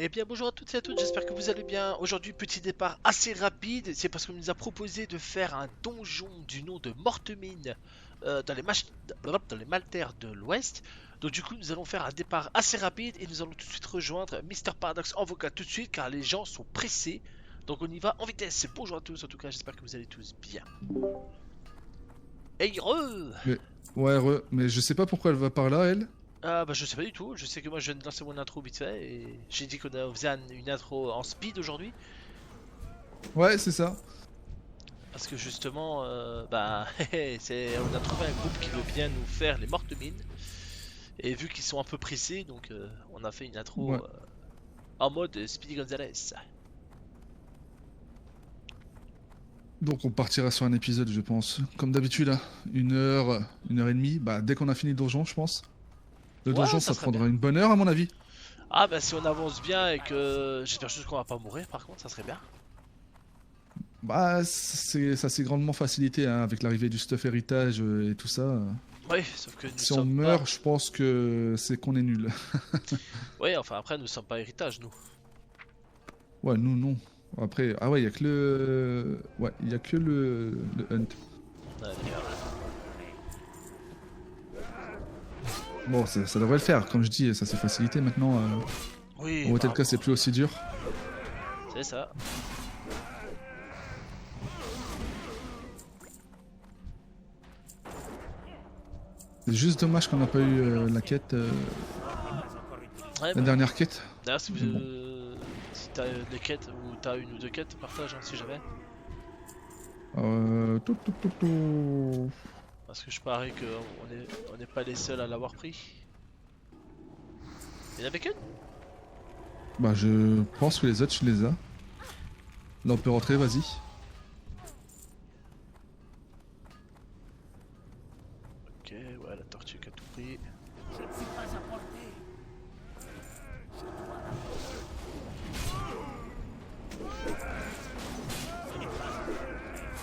Eh bien bonjour à toutes et à tous, j'espère que vous allez bien. Aujourd'hui petit départ assez rapide, c'est parce qu'on nous a proposé de faire un donjon du nom de Mortemine dans les Maltaires de l'Ouest. Donc du coup nous allons faire un départ assez rapide et nous allons tout de suite rejoindre Mister Paradox en vocal tout de suite car les gens sont pressés. Donc on y va en vitesse. Bonjour à tous, en tout cas j'espère que vous allez tous bien. Hey re. Mais, mais je sais pas pourquoi elle va par là, elle. Ah bah je sais pas du tout, je sais que moi je viens de lancer mon intro vite fait et j'ai dit qu'on faisait une intro en speed aujourd'hui. Ouais, c'est ça. Parce que justement, on a trouvé un groupe qui veut bien nous faire les mortes mines. Et vu qu'ils sont un peu pressés, donc on a fait une intro Ouais. en mode Speedy Gonzales. Donc on partira sur un épisode, je pense. Comme d'habitude, hein. Une heure et demie. Bah, dès qu'on a fini le donjon, je pense. Le Ouais, donjon, ça ça serait prendra bien. une bonne heure, à mon avis. Ah bah si on avance bien et que j'espère juste qu'on va pas mourir par contre, ça serait bien. Bah, ça s'est grandement facilité hein, avec l'arrivée du stuff héritage et tout ça. Oui, sauf que nous Si on sommes pas. meurt, je pense que c'est qu'on est nul. Ouais, enfin après nous sommes pas héritage nous. Ouais, nous, non. Après, ah ouais, il y a que le. Ouais, il y a que le hunt. Ouais, d'accord. Bon, ça devrait le faire. Comme je dis, ça s'est facilité maintenant. Oui, Au tel cas, apparemment. c'est plus aussi dur. C'est ça. C'est juste dommage qu'on n'a pas eu la quête, Ouais, la bah. dernière quête. D'ailleurs si Mais bon. si t'as des quêtes ou t'as une ou deux quêtes, partage hein, si jamais. Tout. Parce que je parie on n'est pas les seuls à l'avoir pris. Il y en avait qu'une? Bah, je pense que les autres, tu les as. Là, on peut rentrer, vas-y. Ok, ouais, la tortue qui a tout pris.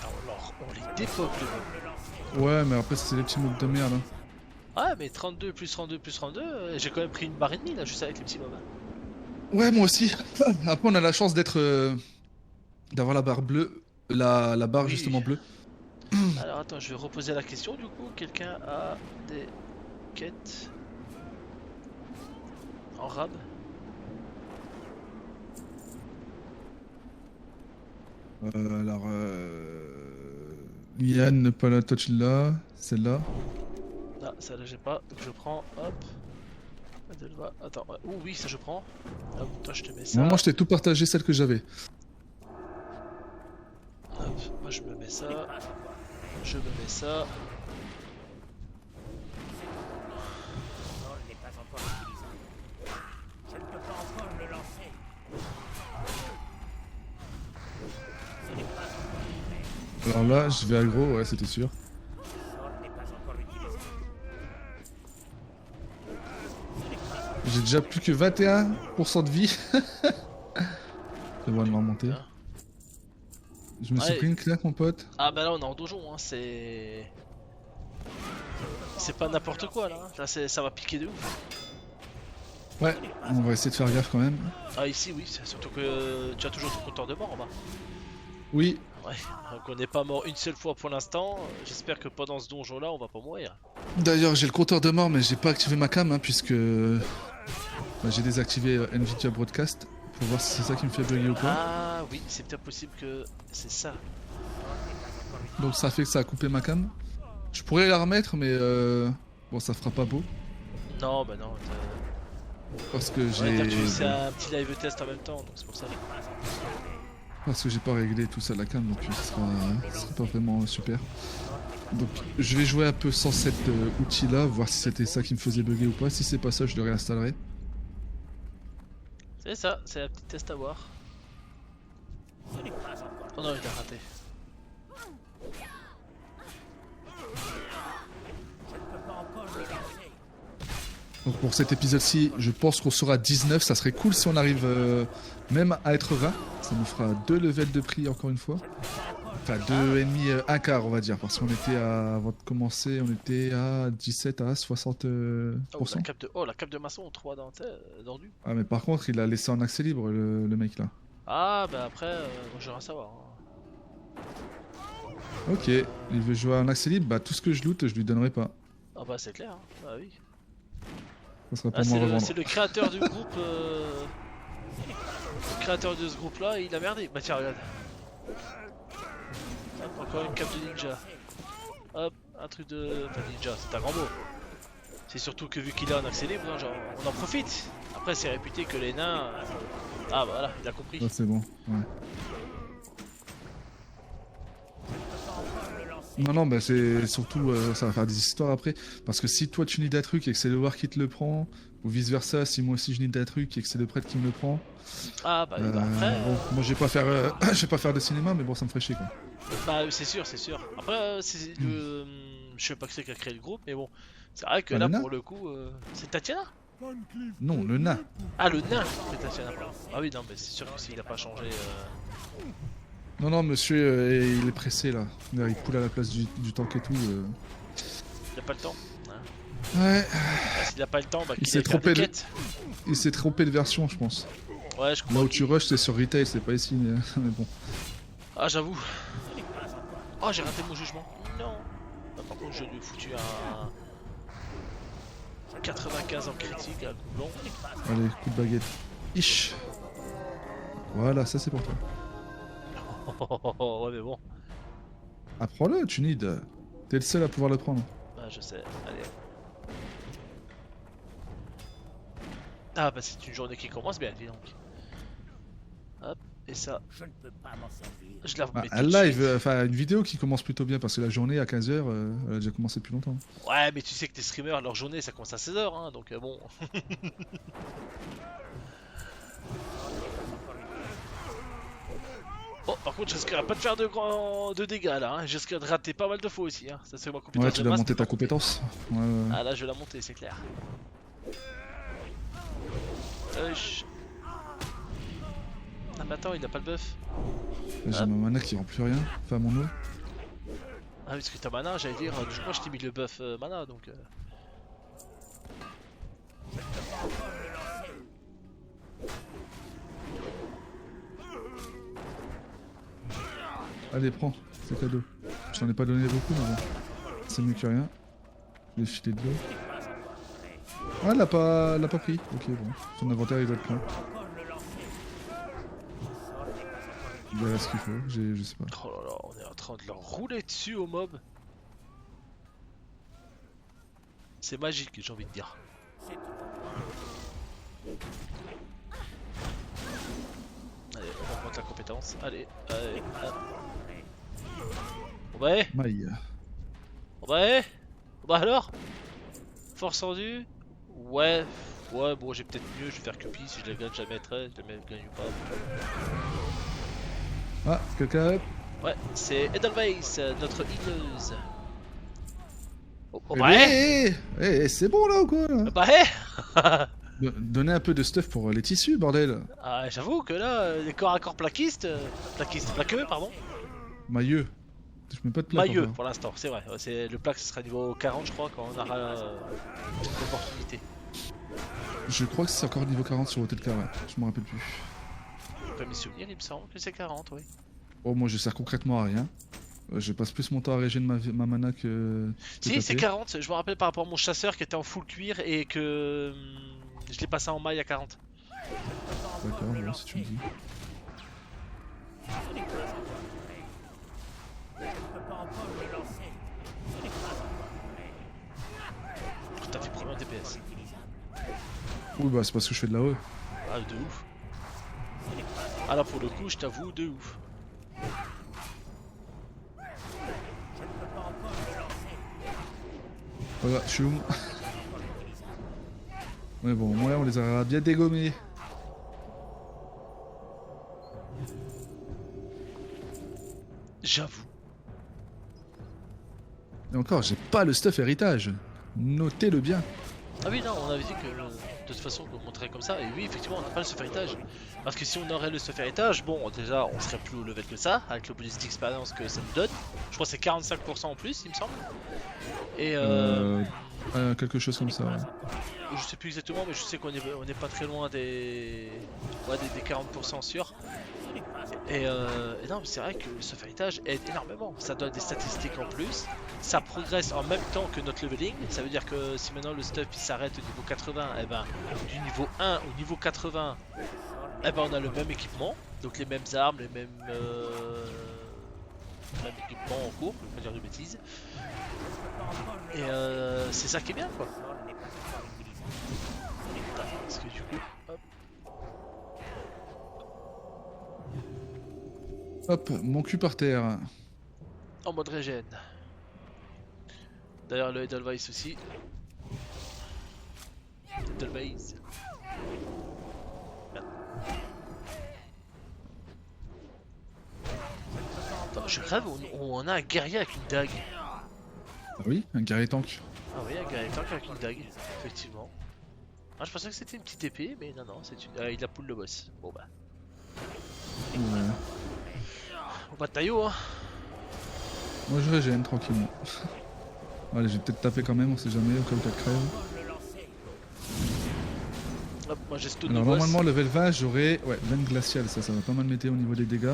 Ah, on les dépeuple. Ouais, mais après, c'est les petits mobs de merde. Hein. Ah, mais 32 plus 32 plus 32, j'ai quand même pris une barre et demie là, juste avec les petits moments. Ouais, moi aussi. Après, on a la chance d'être. D'avoir la barre bleue. La barre, Oui. justement, bleue. Alors attends, je vais reposer la question du coup. Quelqu'un a des quêtes en rab? Alors. Yann, pas la touch là. Celle-là. Ah, ça là j'ai pas, donc je prends, hop. Attends, ouais. Ouh oui, ça je prends. Hop, toi je te mets ça. Moi, je t'ai tout partagé, celle que j'avais. Hop, moi je me mets ça. Je me mets ça. Alors là, je vais aggro, ouais, c'était sûr. J'ai déjà plus que 21% de vie. C'est bon, elle m'a remonté. Bien. Je me suis Ouais. pris une claque, mon pote. Ah bah là on est en donjon, hein, c'est... C'est pas n'importe quoi là, hein. Là ça va piquer de ouf. Ouais, on va essayer de faire gaffe quand même. Ah ici oui, c'est surtout que tu as toujours ton compteur de mort en bas. Oui, Ouais, donc on n'est pas mort une seule fois pour l'instant. J'espère que pendant ce donjon là on va pas mourir. d'ailleurs, j'ai le compteur de mort, mais j'ai pas activé ma cam, hein, puisque bah, j'ai désactivé Nvidia Broadcast pour voir si c'est ça qui me fait bugger ou pas. Ah oui, c'est peut-être possible que c'est ça. Donc ça fait que ça a coupé ma cam. Je pourrais la remettre, mais bon, ça fera pas beau. Non bah non, Parce que on va dire que tu fais bon, un petit live test en même temps, donc c'est pour ça. parce que j'ai pas réglé tout ça la cam, donc ce sera pas vraiment super. Donc je vais jouer un peu sans cet outil là, voir si c'était ça qui me faisait bugger ou pas. Si c'est pas ça, je le réinstallerai. C'est ça, c'est un petit test à voir. Oh non, il a raté. Donc pour cet épisode-ci, je pense qu'on sera 19. Ça serait cool si on arrive même à être 20. Ça nous fera 2 levels de prix encore une fois. Enfin, 2,5, un quart, on va dire. Parce qu'on était avant de commencer, on était à 17 à 60%. La cape de maçon, 3 dentées. Ah, mais par contre, il a laissé en accès libre, le mec là. Ah, bah après, moi j'ai rien à savoir. Ok, il veut jouer en accès libre, bah tout ce que je loot, je lui donnerai pas. Ah bah c'est clair, hein. Ah oui. Ça sera pour moi revendre. C'est le créateur du groupe. Le créateur de ce groupe là, il a merdé. Bah tiens, regarde. Hop, encore une cape de ninja. Hop, un truc de. Enfin, ninja, c'est un grand mot. C'est surtout que vu qu'il est en accès libre, hein, genre, on en profite. Après, c'est réputé que les nains. Ah bah voilà, il a compris. Ouais, c'est bon, ouais. Non, bah c'est surtout, ça va faire des histoires après. Parce que si toi tu nids un truc et que c'est le war qui te le prend, ou vice versa, si moi aussi je nid un truc et que c'est le prêtre qui me le prend. Ah bah, après. Bon, moi je vais pas faire, je vais pas faire de cinéma, mais bon, ça me ferait chier quoi. Bah, c'est sûr, c'est sûr. Après, c'est le. Je sais pas qui c'est qui a créé le groupe, mais bon. C'est vrai que là, pour le coup. C'est Tatiana? Non, le nain. Ah, le nain, c'est Tatiana. Ah oui, non, mais c'est sûr que s'il a pas changé. Non, monsieur, il est pressé là. Il coule à la place du tank et tout. Il a pas le temps. Ouais. Bah, s'il a pas le temps, bah Il s'est trompé de version, je pense. Ouais, je crois. Là où tu rushes, c'est sur retail, c'est pas ici, mais bon. Ah, j'avoue. Oh, j'ai raté mon jugement. Non. Bah, par contre, je lui ai foutu un 95 en critique à coup blanc. Allez, coup de baguette. Ish. Voilà, ça c'est pour toi. Ouais, mais bon. Apprends-le, tu need. T'es le seul à pouvoir le prendre. Ah, je sais. Allez. Ah, bah, c'est une journée qui commence bien, dis donc. Hop, et ça. Je ne peux pas m'en servir. Je la remets Un tout de live, suite. enfin une vidéo qui commence plutôt bien parce que la journée à 15h, elle a déjà commencé depuis longtemps. Ouais, mais tu sais que tes streamers, leur journée, ça commence à 16h, hein, donc bon. Bon, par contre, je risquerai pas de faire de dégâts là, hein. Je risquerai de rater pas mal de fois aussi, hein. Ça, c'est ma compétence. Ouais, tu de dois masse, monter mais ta par contre- compétence. Ouais. Ah là, je vais la monter, c'est clair. Ah, mais attends, il a pas le buff. Là, j'ai ma mana qui rend plus rien. Enfin, mon eau. Ah, parce que ta mana, j'allais dire, moi je t'ai mis le buff mana donc. Allez, prends, c'est cadeau. Je t'en ai pas donné beaucoup, mais bon. C'est mieux que rien. Je vais filer de l'eau. Ah, elle l'a pas pris. Ok, bon. Son inventaire, il doit être plein. Il y a ce qu'il faut, je sais pas. Oh là là, on est en train de leur rouler dessus au mob. C'est magique, j'ai envie de dire. Allez, on augmente la compétence. Allez, hop. Bon bah, Maille. Bon bah alors force rendue. Ouais, bon j'ai peut-être mieux, je vais faire copie si je la gagne jamais très, je la gagne ou pas. Ah, quelqu'un. Ouais, c'est Edelweiss, notre healeuse. Oh Eh bah, ben, c'est bon là ou quoi là bah, Donnez un peu de stuff pour les tissus, bordel. Ah, j'avoue que là, les corps à corps plaquistes, plaqueux, pardon. Mailleux. Je mets pas de plaque. Mailleux encore. pour l'instant, c'est vrai. C'est le plaque, ce sera niveau 40, je crois, quand on aura l'opportunité. Je crois que c'est encore niveau 40 sur Hotel Car, ouais. Je me rappelle plus. Après mes souvenirs, il me semble que c'est 40, oui. Oh, moi je sers concrètement à rien. Je passe plus mon temps à régénérer ma mana que. Si, c'est 40. Je me rappelle par rapport à mon chasseur qui était en full cuir et que je l'ai passé en maille à 40. D'accord, bon, si tu me dis. T'as fait combien de DPS? Oui, bah c'est parce que je fais de la E. Ah, de ouf. Ah là, pour le coup, je t'avoue, de ouf. Voilà, je suis où? Ouais, bon, moi on les a bien dégommés. J'avoue. Et encore, j'ai pas le stuff héritage. Notez-le bien. Ah oui, non, on avait dit que de toute façon qu'on montrait comme ça, et oui, effectivement, on n'a pas le stuff héritage. Parce que si on aurait le stuff héritage, bon, déjà, on serait plus au level que ça, avec le bonus d'expérience que ça nous donne. Je crois que c'est 45% en plus, il me semble. Et Quelque chose comme ça. Ouais. je sais plus exactement, mais je sais on est pas très loin des, ouais, des 40% sûrs. Et non, mais c'est vrai que ce héritage aide énormément. Ça donne des statistiques en plus. Ça progresse en même temps que notre leveling. Ça veut dire que si maintenant le stuff il s'arrête au niveau 80, et ben du niveau 1 au niveau 80, et ben on a le même équipement. Donc les mêmes armes, les mêmes équipements en cours, je vais pas dire de bêtises. Et c'est ça qui est bien quoi. Parce que du coup, hop. Hop, mon cul par terre. En mode régène. D'ailleurs le Edelweiss aussi. Edelweiss. Attends, je crève, on a un guerrier avec une dague. Ah oui, un guerrier tank. Ah oui, un guerrier tank avec une dague, effectivement. Ah, je pensais que c'était une petite épée, mais non, non, c'est une. Ah, il a poule le boss. Bon bah. Ouais. On va de taillot, hein. Moi je régène tranquillement. Allez, je vais peut-être taper quand même, on sait jamais, au cas où t'as crève. Hop, moi j'ai stun Alors le boss. normalement level 20 j'aurai... Ouais, veine glaciale, ça va pas mal m'aider au niveau des dégâts.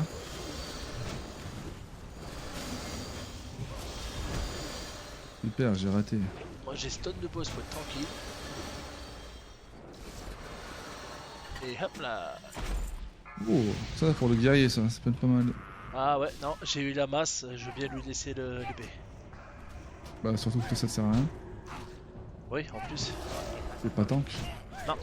Super, j'ai raté. Moi j'ai stun le boss pour être tranquille. Et hop là. Oh, ça pour le guerrier ça peut être pas mal. Ah ouais, non, j'ai eu la masse, je veux bien lui laisser l'épée. Bah surtout que ça sert à rien. Oui, en plus. C'est pas tank. Non.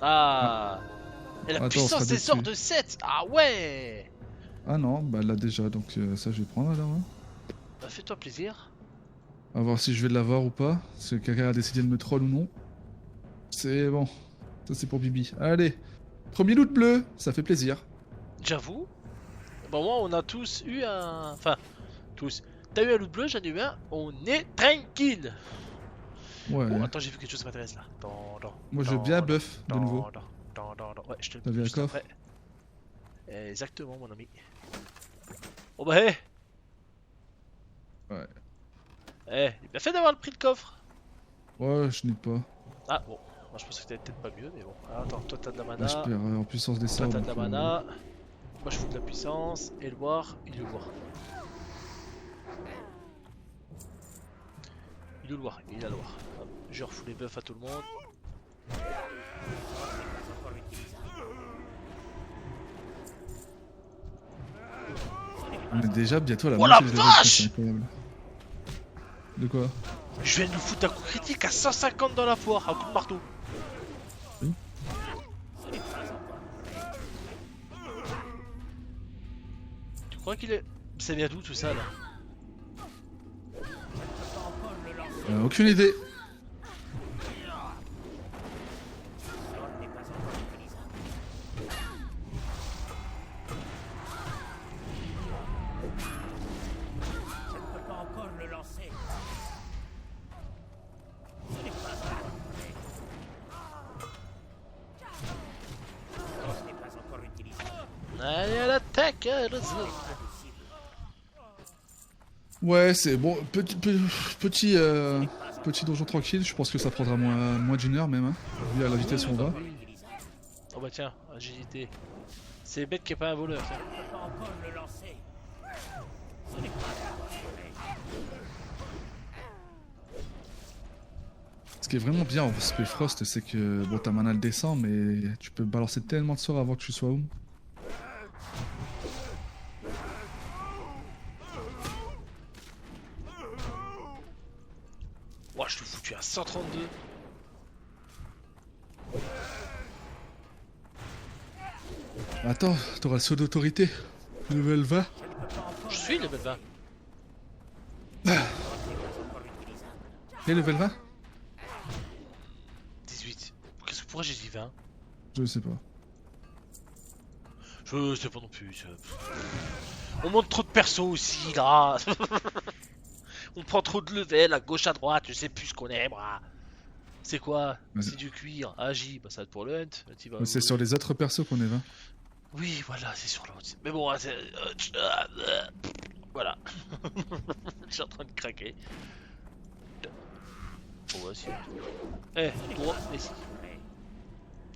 Ah. Et la Attends, on puissance sera des déçus. sorts de 7. Ah ouais. Ah non, bah là déjà, donc ça je vais prendre alors. Hein. Bah, fais-toi plaisir. À voir si je vais l'avoir ou pas. Si quelqu'un a décidé de me troll ou non. C'est bon. Ça c'est pour Bibi. Allez. Premier loot bleu, ça fait plaisir. J'avoue. Bon, moi, on a tous eu un. Enfin, tous. T'as eu un loot bleu, j'en ai eu un. On est tranquille. Ouais. Oh, attends, j'ai vu quelque chose qui m'intéresse là. Moi je veux bien buff de nouveau. Ouais, je te le T'as dis vu un juste coffre après. Exactement, mon ami. Oh bah, hé. Ouais. Eh, il a fait d'avoir le prix de coffre. Ouais, je n'ai pas. Ah, bon. Moi, je pensais que t'avais peut-être pas mieux, mais bon. Ah, attends, toi, t'as de la Là mana. je perds en puissance des Toi, sorts. t'as de la donc, mana. Moi, je fous de la puissance. Et le voir, il le voit. Il le voir, il a le voir. Hop, je refous les buffs à tout le monde. On est déjà bientôt à la Oh moitié la des levels, vache c'est incroyable. De quoi? Je viens de foutre un coup critique à 150 dans la foire, un coup de marteau. Oui. Tu crois qu'il est... Ça vient d'où tout ça là? Aucune idée. Allez à l'attaque, Ouais, c'est bon. Petit donjon tranquille. Je pense que ça prendra moins d'une heure même. Hein, vu à la vitesse où on va. Oh bah tiens, agilité. C'est bête qu'il n'y ait pas un voleur. Tiens. Ce qui est vraiment bien en Spellfrost, c'est que bon, ta mana elle descend, mais tu peux balancer tellement de sorts avant que tu sois home. Ouah, je te foutu à 132. Attends, t'auras le saut d'autorité. Level 20. Je suis level 20. Et level 20 18. Pourquoi j'ai dit 20? Je sais pas. Je sais pas non plus. On monte trop de persos aussi là. On prend trop de level à gauche à droite, je sais plus ce qu'on est, bras. C'est quoi? Vas-y. C'est du cuir. Agi, bah ça va être pour le hunt. T'y vas, Mais c'est sur les autres persos qu'on est 20. Oui, voilà, c'est sur l'autre. Mais bon, c'est... Voilà. Je suis en train de craquer. Bon, voici. Eh, droit, ici.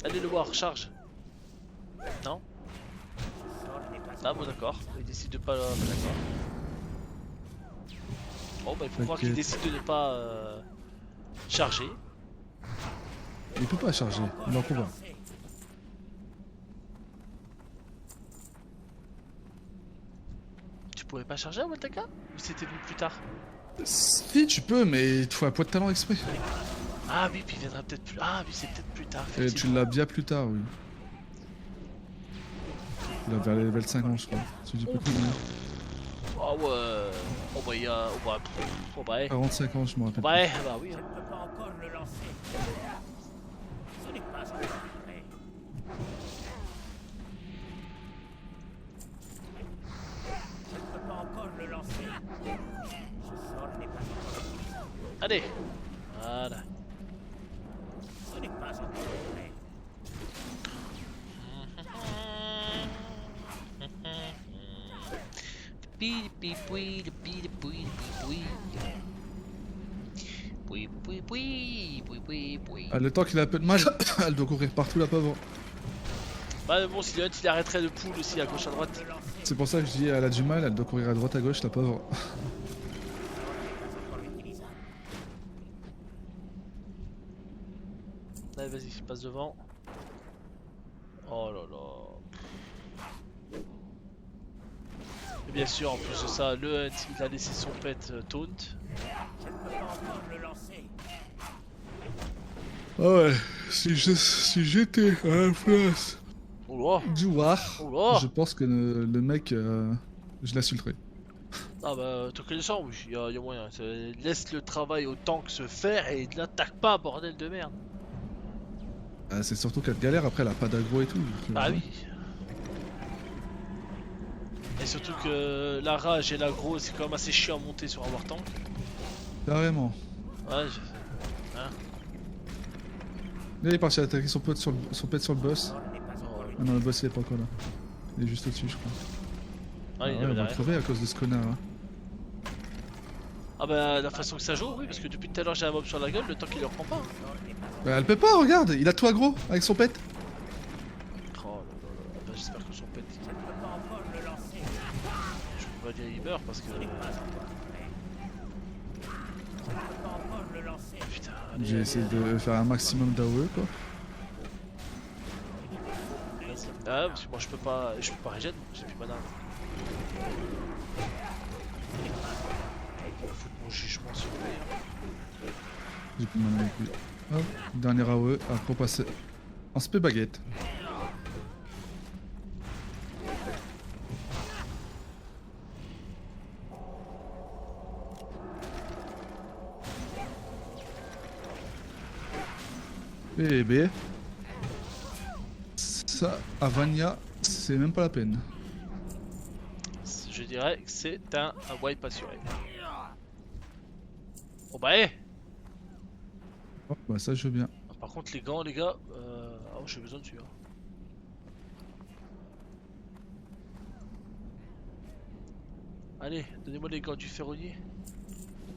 Allez le voir, charge. Non? Ah bon, d'accord. Il décide de pas... D'accord. Bon, bah il faut voir qu'il décide de ne pas charger. Il peut pas charger, il est en combat. Tu pourrais pas charger à Waltaka? Ou c'était lui plus tard? Si tu peux, mais il te faut un point de talent exprès. Ah oui, puis il viendra peut-être plus... Ah oui, c'est peut-être plus tard. Et tu effectivement. l'as bien plus tard, oui. Il a vers les level 50, je crois. Si je dis pas de conneries. Ah ouais. Oh bah il y a... Oh bah... 45 ans, je me rappelle. Ouais, bah oui. Je ne peux pas encore le lancer. Ce n'est pas encore prêt. Je ne peux pas encore le lancer. Ce sort n'est pas encore prêt. Allez. Voilà. Ce n'est pas encore prêt. Ah, le temps qu'il a un peu de mal, elle doit courir partout la pauvre. Bah bon, si le hunt il arrêterait de poule aussi à gauche à droite. C'est pour ça que je dis elle a du mal, elle doit courir à droite à gauche la pauvre. Allez, vas-y, passe devant. Oh là là. Et bien sûr, en plus de ça, le hunt il a laissé son pet taunt. Je ne peux pas encore le lancer. Ah ouais, si j'étais à la place Oh du War, là. Oh je pense que le mec, je l'insulterais. Ah bah, te connaissant, oui, y a moyen. Laisse le travail au tank se faire et ne l'attaque pas, bordel de merde. Ah, c'est surtout qu'elle galère, après elle a pas d'aggro et tout. Ah oui. Et surtout que la rage et l'aggro, c'est quand même assez chiant à monter sur un war tank. Carrément. Ouais, Là il est parti attaquer son pote sur le boss. Ah non, le boss il est pas encore là. Il est juste au-dessus, je crois. Ah, il y en ouais, avait on va derrière. crever à cause de ce connard. Hein. Ah bah, la façon que ça joue, oui, parce que depuis tout à l'heure j'ai un mob sur la gueule, le temps qu'il le reprend pas. Bah, elle peut pas, regarde, il a tout aggro avec son pet. Oh là là là, bah, j'espère que son pet. Je ne peux pas encore le lancer. Je peux pas dire il meurt parce que. Ce n'est pas encore prêt. Je ne peux pas encore le lancer. Putain, allez, J'ai allez, essayé allez. de faire un maximum d'AOE quoi. Ah, parce que moi je peux pas régène, j'ai plus mana. Foutre mon jugement s'il vous plaît. J'ai plus de mana avec lui. Hop, dernier AOE, après on passe en spé baguette. Bébé. Ça, à Vania, c'est même pas la peine. Je dirais que c'est un wipe assuré. Bon bah hé. Oh, bah ça je veux bien. Par contre les gants les gars, oh j'ai besoin dessus. Hein. Allez, donnez-moi les gants du ferronnier.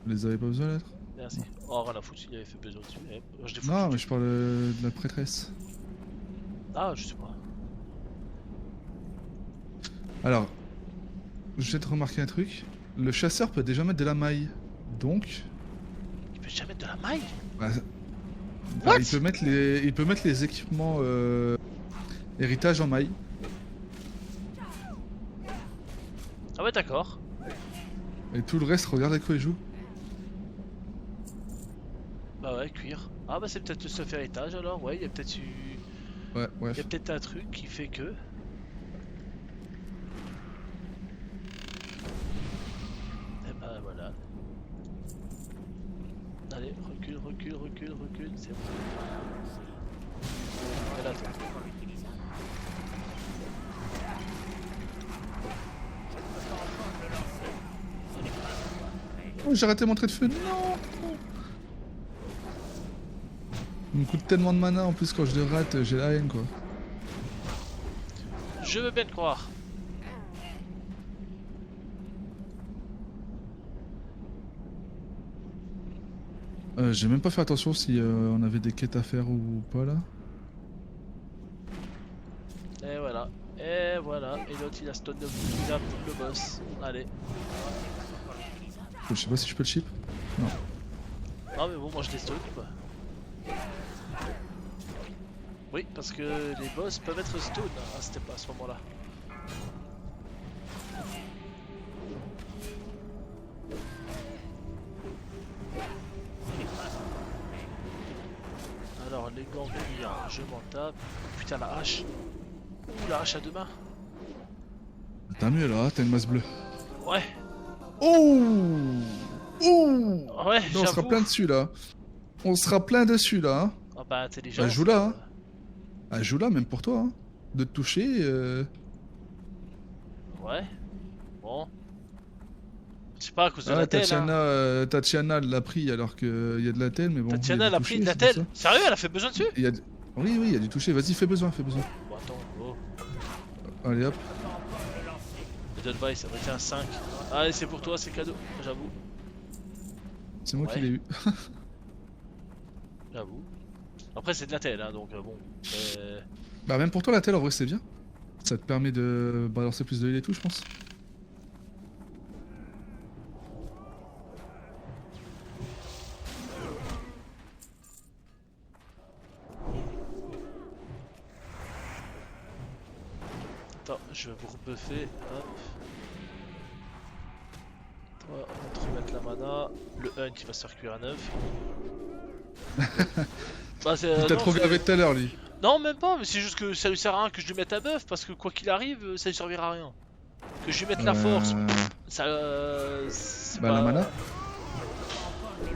Vous les avez pas besoin d'être? Merci. Oh rien à foutre, il avait fait besoin dessus. Eh, je l'ai foutu. Non mais je parle de la prêtresse. Ah je sais pas. Alors, je vais te remarquer un truc. Le chasseur peut déjà mettre de la maille. Donc, Il peut jamais mettre de la maille. bah, What? il peut mettre les équipements héritage en maille. Ah ouais d'accord. Et tout le reste, regarde à quoi il joue. Bah ouais, cuir. Ah bah c'est peut-être le stuff héritage alors, ouais, il y a peut-être eu... Ouais, Il y a bref. peut-être un truc qui fait que... Et bah voilà. Allez, recule, recule, recule, recule, c'est bon. Et là, attends. Oh, j'ai raté mon trait de feu. Non. Il me coûte tellement de mana en plus quand je le rate, j'ai la haine quoi. Je veux bien te croire. J'ai même pas fait attention si on avait des quêtes à faire ou pas là. Et voilà. Et voilà. Et l'autre il a stun le boss. Allez. Je sais pas si je peux le chip. Non. Non mais bon moi je les stun quoi. Oui parce que les boss peuvent être stun à ce moment là. Alors les gants cuir, je m'en tape. Putain la hache. Ouh la hache à deux mains. T'as mieux là, t'as une masse bleue. Ouais. Oh. Oh. Ouais Non, on sera j'avoue. plein dessus là. On sera plein dessus là. Hein. Ah bah intelligent. Bah, joue là. Hein. Ah, joue là même pour toi. Hein. De te toucher. Ouais. Bon. Je sais pas à cause de Ah, la telle. Tatiana l'a pris alors qu'il y a de la telle, mais bon. Tatiana il y a elle du a pris toucher, de la c'est pour telle. ça. Sérieux elle a fait besoin dessus? Il y a... Oui, il y a du toucher. Vas-y, fais besoin, fais besoin. Bon attends, oh. Allez hop. Le Deadvice, ça va être un 5. Allez c'est pour toi, c'est cadeau, j'avoue. C'est moi Ouais. qui l'ai eu. J'avoue. Après c'est de la telle hein, donc bon. Bah même pour toi la telle en vrai c'est bien. Ça te permet de balancer plus de heal et tout je pense. Attends, je vais vous rebuffer. Hop. Toi, on va te remettre la mana. Le hunt il va se faire cuire à 9. Bah, Il t'a non, trop gavé tout à l'heure lui. non, même pas, mais c'est juste que ça lui sert à rien que je lui mette à buff parce que quoi qu'il arrive, ça lui servira à rien. Que je lui mette la force, ça. C'est Bah pas... la mana.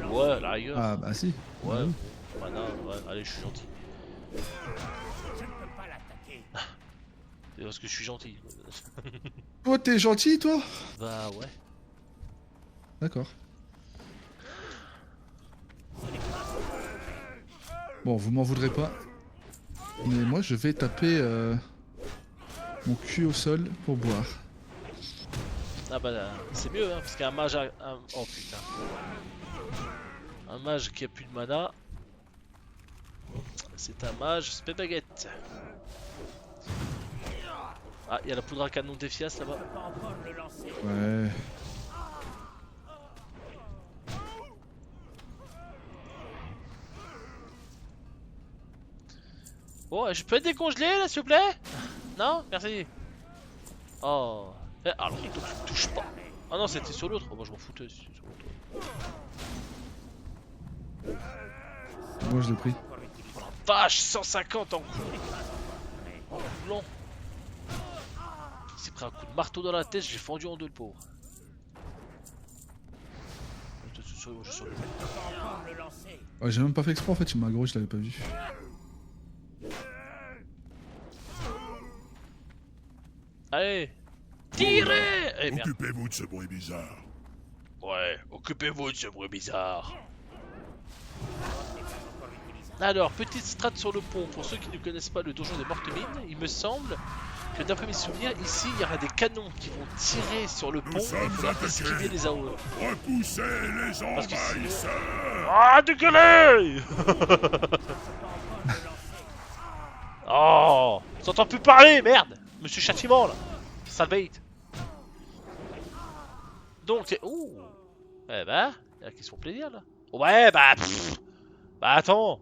Ouais, la rigueur. Ah bah si. Ouais, Bah oui. mana, ouais, allez, je suis gentil. Je ne peux pas l'attaquer. C'est parce que je suis gentil. Toi t'es gentil toi. Bah ouais. D'accord. Bon vous m'en voudrez pas. Mais moi je vais taper mon cul au sol pour boire. Ah bah c'est mieux hein, parce qu'un mage a... Oh putain. Un mage qui a plus de mana. C'est un mage spébaguette. Ah, il y a la poudre à canon d'efficace là-bas. Pas encore le lancer. Ouais. Bon, je peux être décongelé là s'il vous plaît? Non? Merci. Oh. Eh, alors toi tu touches pas. Ah non, c'était sur l'autre. Oh, moi je m'en foutais. C'était sur l'autre. Moi je l'ai pris. Oh la vache, 150 en coup. En blanc. Il s'est pris un coup de marteau dans la tête, j'ai fendu en deux le pauvre. Je suis Encore le lancer. Ouais, j'ai même pas fait exprès en fait, il m'a aggro, je l'avais pas vu. Allez. Tirez. Eh merde. Occupez-vous de ce bruit bizarre. Ouais, occupez-vous de ce bruit bizarre. Alors, petite strat sur le pont. Pour ceux qui ne connaissent pas le donjon des Mortemines, il me semble que d'après mes souvenirs, ici il y aura des canons qui vont tirer sur le pont et il faudra esquiver les AOE. Repoussez les Parce que sinon- envahisseurs. Ah, dégueulé. Oh, on s'entend plus parler, merde. Monsieur Châtiment là, sale bait. Donc c'est... Ouh. Eh ben, il y en a qui se font plaisir là. Ouais, bah... Bah attends.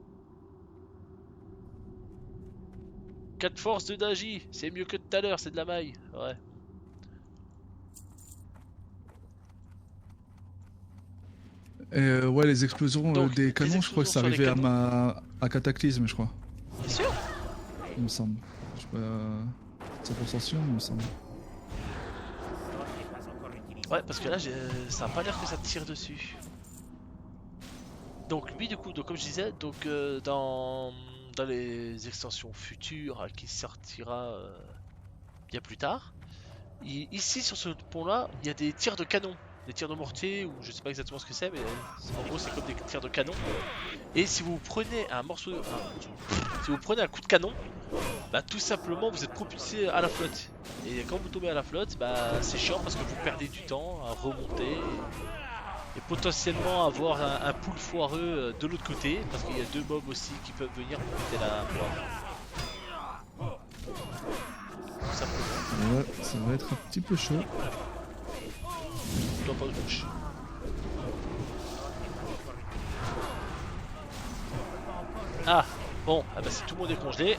4 forces de Daji, c'est mieux que tout à l'heure, c'est de la maille. Ouais. Ouais, les explosions Donc, des les canons, je crois que ça explosions sur les arrivait à Cataclysme, je crois. Bien sûr. Il me semble. Je suis pas 100% sûr, mais il me semble. Ouais, parce que là, ça a pas l'air que ça tire dessus. Donc lui, du coup, donc, comme je disais, donc dans les extensions futures qui sortira bien plus tard, ici sur ce pont-là, il y a des tirs de canon des tirs de mortier, ou je sais pas exactement ce que c'est, mais en gros c'est comme des tirs de canon. Et si vous prenez un morceau, si vous prenez un coup de canon, bah tout simplement vous êtes propulsé à la flotte. Et quand vous tombez à la flotte, bah c'est chiant parce que vous perdez du temps à remonter et potentiellement avoir un pool foireux de l'autre côté, parce qu'il y a deux mobs aussi qui peuvent venir pour péter la poire. Tout simplement. Ça va être un petit peu chaud. Je dois pas de gauche. Ah bon, ah bah si tout le monde est congelé.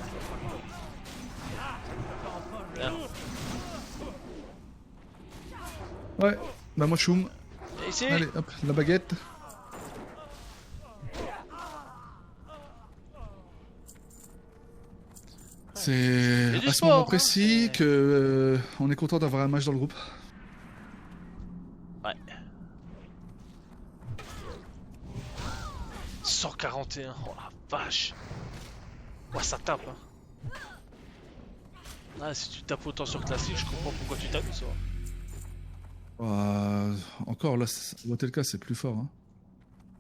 Bien. Ouais, bah moi choum. Et ici. Allez, hop, la baguette. C'est du à ce sport, moment hein, précis c'est- que on est content d'avoir un match dans le groupe. Ouais. 141, oh la vache. Ouais, ça tape hein. Ah, si tu tapes autant sur classique, je comprends pourquoi tu tapes ça. Encore là, Watelka c'est plus fort. Hein.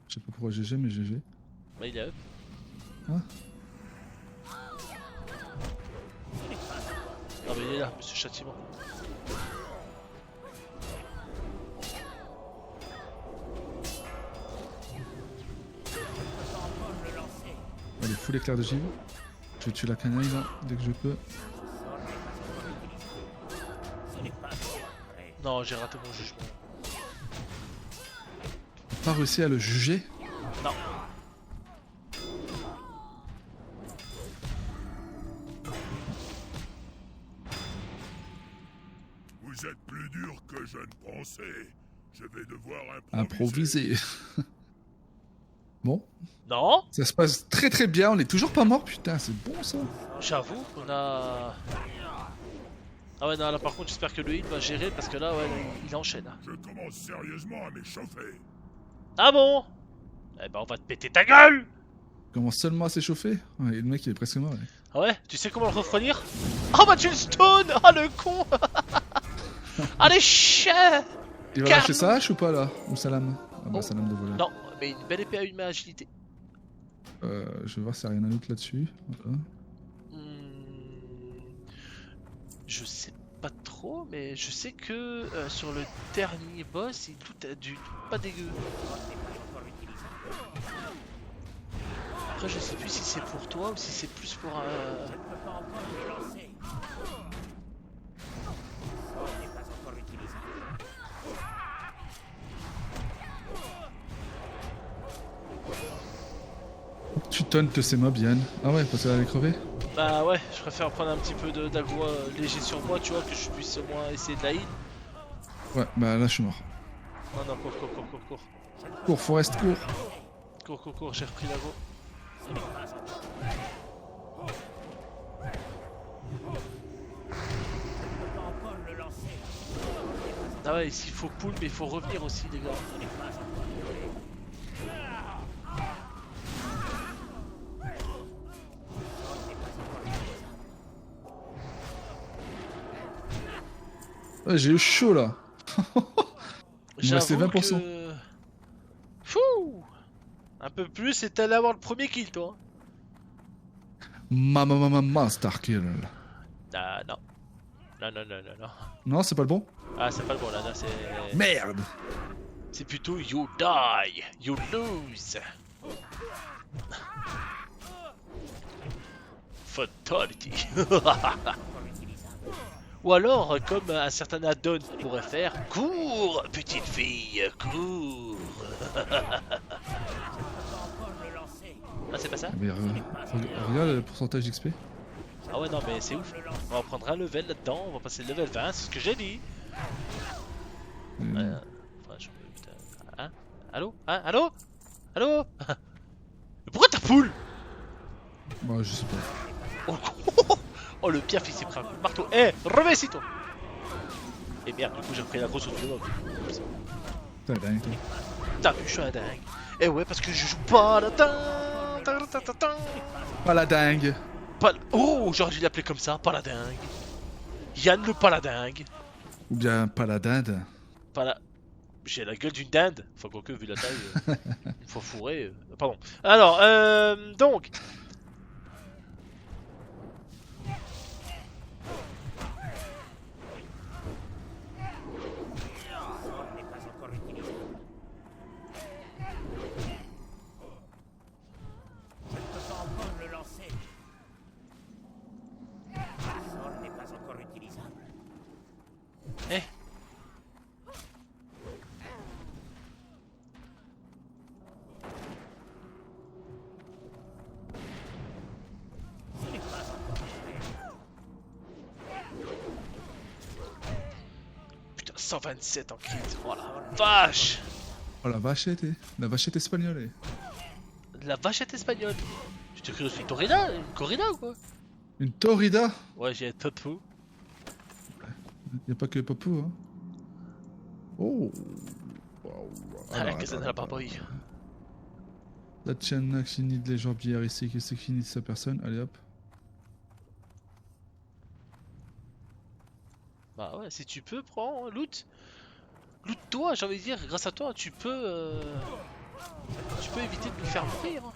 Je sais pas pourquoi GG, mais GG. Bah il est up. Hein? Ah mais il est là, monsieur Châtiment. Allez, full éclair de givre. Je tue la canaille là, dès que je peux. Non, j'ai raté mon jugement. Pas réussi à le juger. Non. Vous êtes plus dur que je ne pensais. Je vais devoir Improvisé. Bon, Non, ça se passe très très bien, on est toujours pas mort, putain, c'est bon ça. j'avoue qu'on a... Ah ouais non là par contre j'espère que le heal va gérer parce que là ouais il enchaîne. Je commence sérieusement à m'échauffer. Ah bon? Eh ben on va te péter ta gueule! Commence seulement à s'échauffer. Ouais, et le mec il est presque mort. Ouais. Ah ouais? Tu sais comment le refroidir? Oh bah tu le stone! Ah le con! Allez chien! Il va Carlo. lâcher sa hache ou pas là? Ou sa lame? Ah bah Oh. sa lame de voleur. Non, mais une belle épée à une main agilité. Je vais voir s'il y a rien à d'autre là-dessus. Voilà. Je sais pas trop, mais je sais que sur le dernier boss, il loot du pas dégueu. Après, je sais plus si c'est pour toi ou si c'est plus pour Tu tauntes ces mobs, Yann. Ah ouais, parce qu'elle allait crever. Bah ouais, je préfère prendre un petit peu d'aggro léger sur moi, tu vois, que je puisse au moins essayer de la heal. Ouais, bah là je suis mort. Non, non, cours, cours, cours, cours, cours. Cours, Forest, cours. Cours, cours, cours, j'ai repris l'aggro. Ah ouais, ici il faut pull, mais il faut revenir aussi, les gars. Ouais, j'ai eu chaud là. Il me restait J'avoue 20%. que... Fouh. Un peu plus et t'allais avoir le premier kill, toi. Master kill. Ah non. Non, non, non, non, non. Non, c'est pas le bon? Ah, c'est pas le bon là, là c'est... Merde! C'est plutôt you die, you lose. Fatality. Ou alors, comme un certain addon pourrait faire, cours, petite fille, cours. Ah, c'est pas ça? Mais regarde le pourcentage d'XP. Ah ouais, non, mais c'est ouf. On va prendre un level là-dedans, on va passer le level 20, c'est ce que j'ai dit. Faudrait que je me- putain. Hein? Allô? Hein? Allô? Allô? Mais pourquoi t'as poule? Bah, je sais pas. Oh, oh le piaf il s'est pris un coup de marteau. Eh, remets ici toi. Et merde, du coup j'ai repris la grosse au mob. T'es dingue, toi. T'as vu, je suis un dingue. Eh ouais, parce que je joue pas la Pas la dingue. Oh, j'aurais dû l'appeler comme ça, pas la dingue. Yann le paladingue. Ou bien pas la dinde. Pas la... J'ai la gueule d'une dinde. Enfin, quoique, vu la taille, une fois fourré. Pardon. Alors, donc. sort n'est pas encore utilisable. Je ne peux pas encore le lancer. Le sort n'est pas encore utilisable. Eh. Ce n'est pas encore fait. Putain, 127 en crit. Oh la vache. Oh la vachette espagnole. La vachette espagnole. Tu t'es cru aussi une corrida? Une corrida ou quoi? Une torrida. Ouais, j'ai Topo. Y a pas que Papou, hein. Oh. Ah, la caserne à la barbarie. La Tiana qui finit de les jambières ici, qui c'est qui finit de sa personne. Allez hop. Bah ouais, si tu peux, prends, loot. Loot-toi, j'ai envie de dire, grâce à toi, tu peux éviter de nous faire mourir. Hein.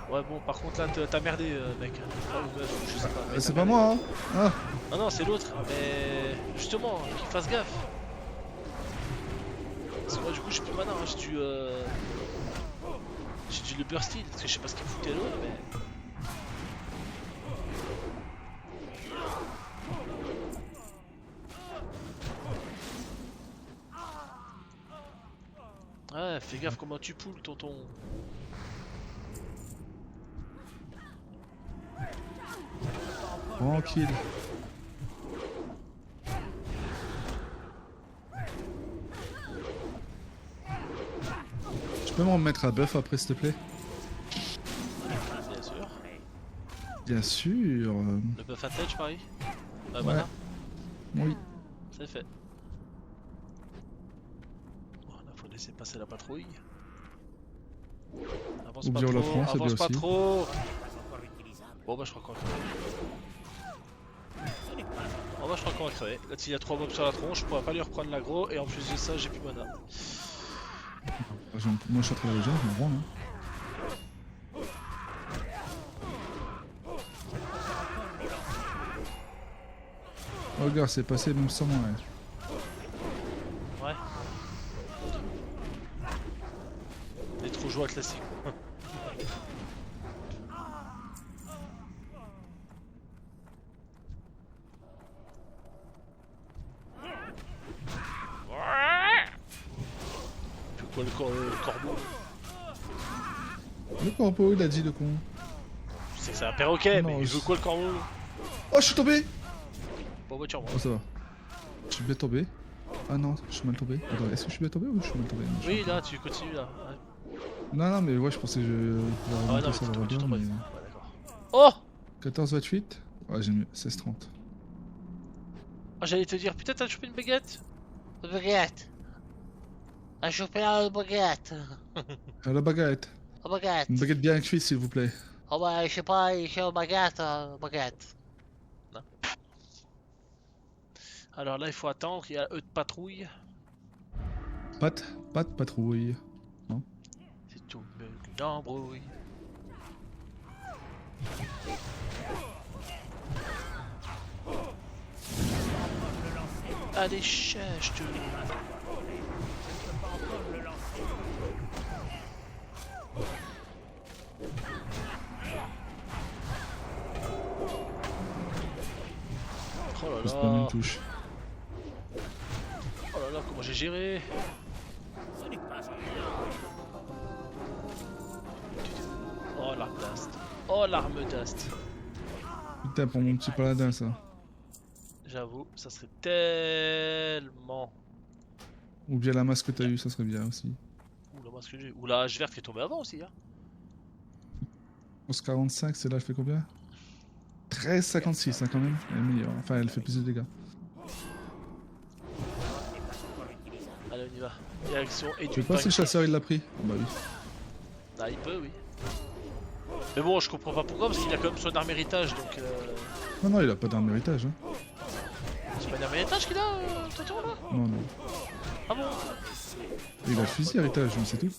Ouais, bon, par contre, là, t'as merdé, mec. Ah, ou meuf, je sais pas. mais C'est t'as pas merdé. moi, hein. Ah. Ah non, c'est l'autre. Mais justement, qu'il fasse gaffe. Parce que moi, du coup, j'ai plus de mana. Hein. J'ai dû le burst-il. Parce que je sais pas ce qu'il foutait l'autre, mais. Ouais, fais gaffe comment tu poules, tonton. Tranquille. Tu peux me remettre à buff après, s'il te plaît? Bien sûr. Bien sûr. Le buff attache, pareil. Ouais. Voilà, Oui. c'est fait. Bon, là, faut laisser passer la patrouille. Avance Ou pas bien on la trop, prend, c'est avance bien pas aussi. trop. Pas encore utilisable. Bon bah je crois qu'on va crever. Ce n'est pas encore. Bon bah je crois qu'on va crever. Là s'il y a 3 mobs sur la tronche, je pourrais pas lui reprendre l'aggro et en plus de ça j'ai plus mana. Moi je suis en train de je me rends là. Oh regarde, c'est passé même sans moi. Ouais. Ouais. Il est trop joué à classique. Puis quoi le corbeau? Le corbeau, il a dit le con. C'est que c'est un perroquet, Non, mais il veut quoi le corbeau? Oh, je suis tombé! Bon voiture moi. Oh, ça va. Je suis bien tombé. Ah non, je suis mal tombé. Attends, est-ce que je suis bien tombé ou je suis mal tombé? Non, je suis Oui mal là tu continues là. Ouais. tombé. Non, non, mais ouais, je pensais que je. Ah ouais, non mais ça va tu bien, tombes pas. mais- Ouais d'accord. Oh! 14-28. Ouais, j'ai mieux. 16-30. Ah j'allais te dire, putain t'as chopé une baguette? Une baguette. A chopé la baguette. La baguette. Une baguette. Une baguette bien cuite, s'il vous plaît. Oh bah je sais pas, j'ai une baguette, baguette. Alors là il faut attendre, il y a eux de patrouille. Pas de patrouille. C'est tout une embrouille. Allez cherche tu. Oh là Je spawn une là. touche. Oh là là comment j'ai géré. Ce n'est pas encore. Oh l'arme d'ast. Oh l'arme d'ast. Putain, pour mon petit paladin, ça. J'avoue, ça serait tellement. Ou bien la masse que t'as eu, ça serait bien aussi. Ouh la masque que j'ai. Ouh la hache verte qui est tombée avant aussi hein. 11-45, c'est là, elle fait combien? 13-56, hein, quand même. Elle est meilleure. Enfin, elle fait plus de dégâts. Allez on y va. Direction et Je du sais pas si le chasseur il l'a pris. Ah bah oui. Ah il peut oui. Mais bon je comprends pas pourquoi parce qu'il a quand même son arme héritage donc Non, non, il a pas d'arme héritage. Hein. C'est pas un héritage qu'il a, Tonton là? Non, non. Ah bon? Il a le fusil héritage, mais c'est tout.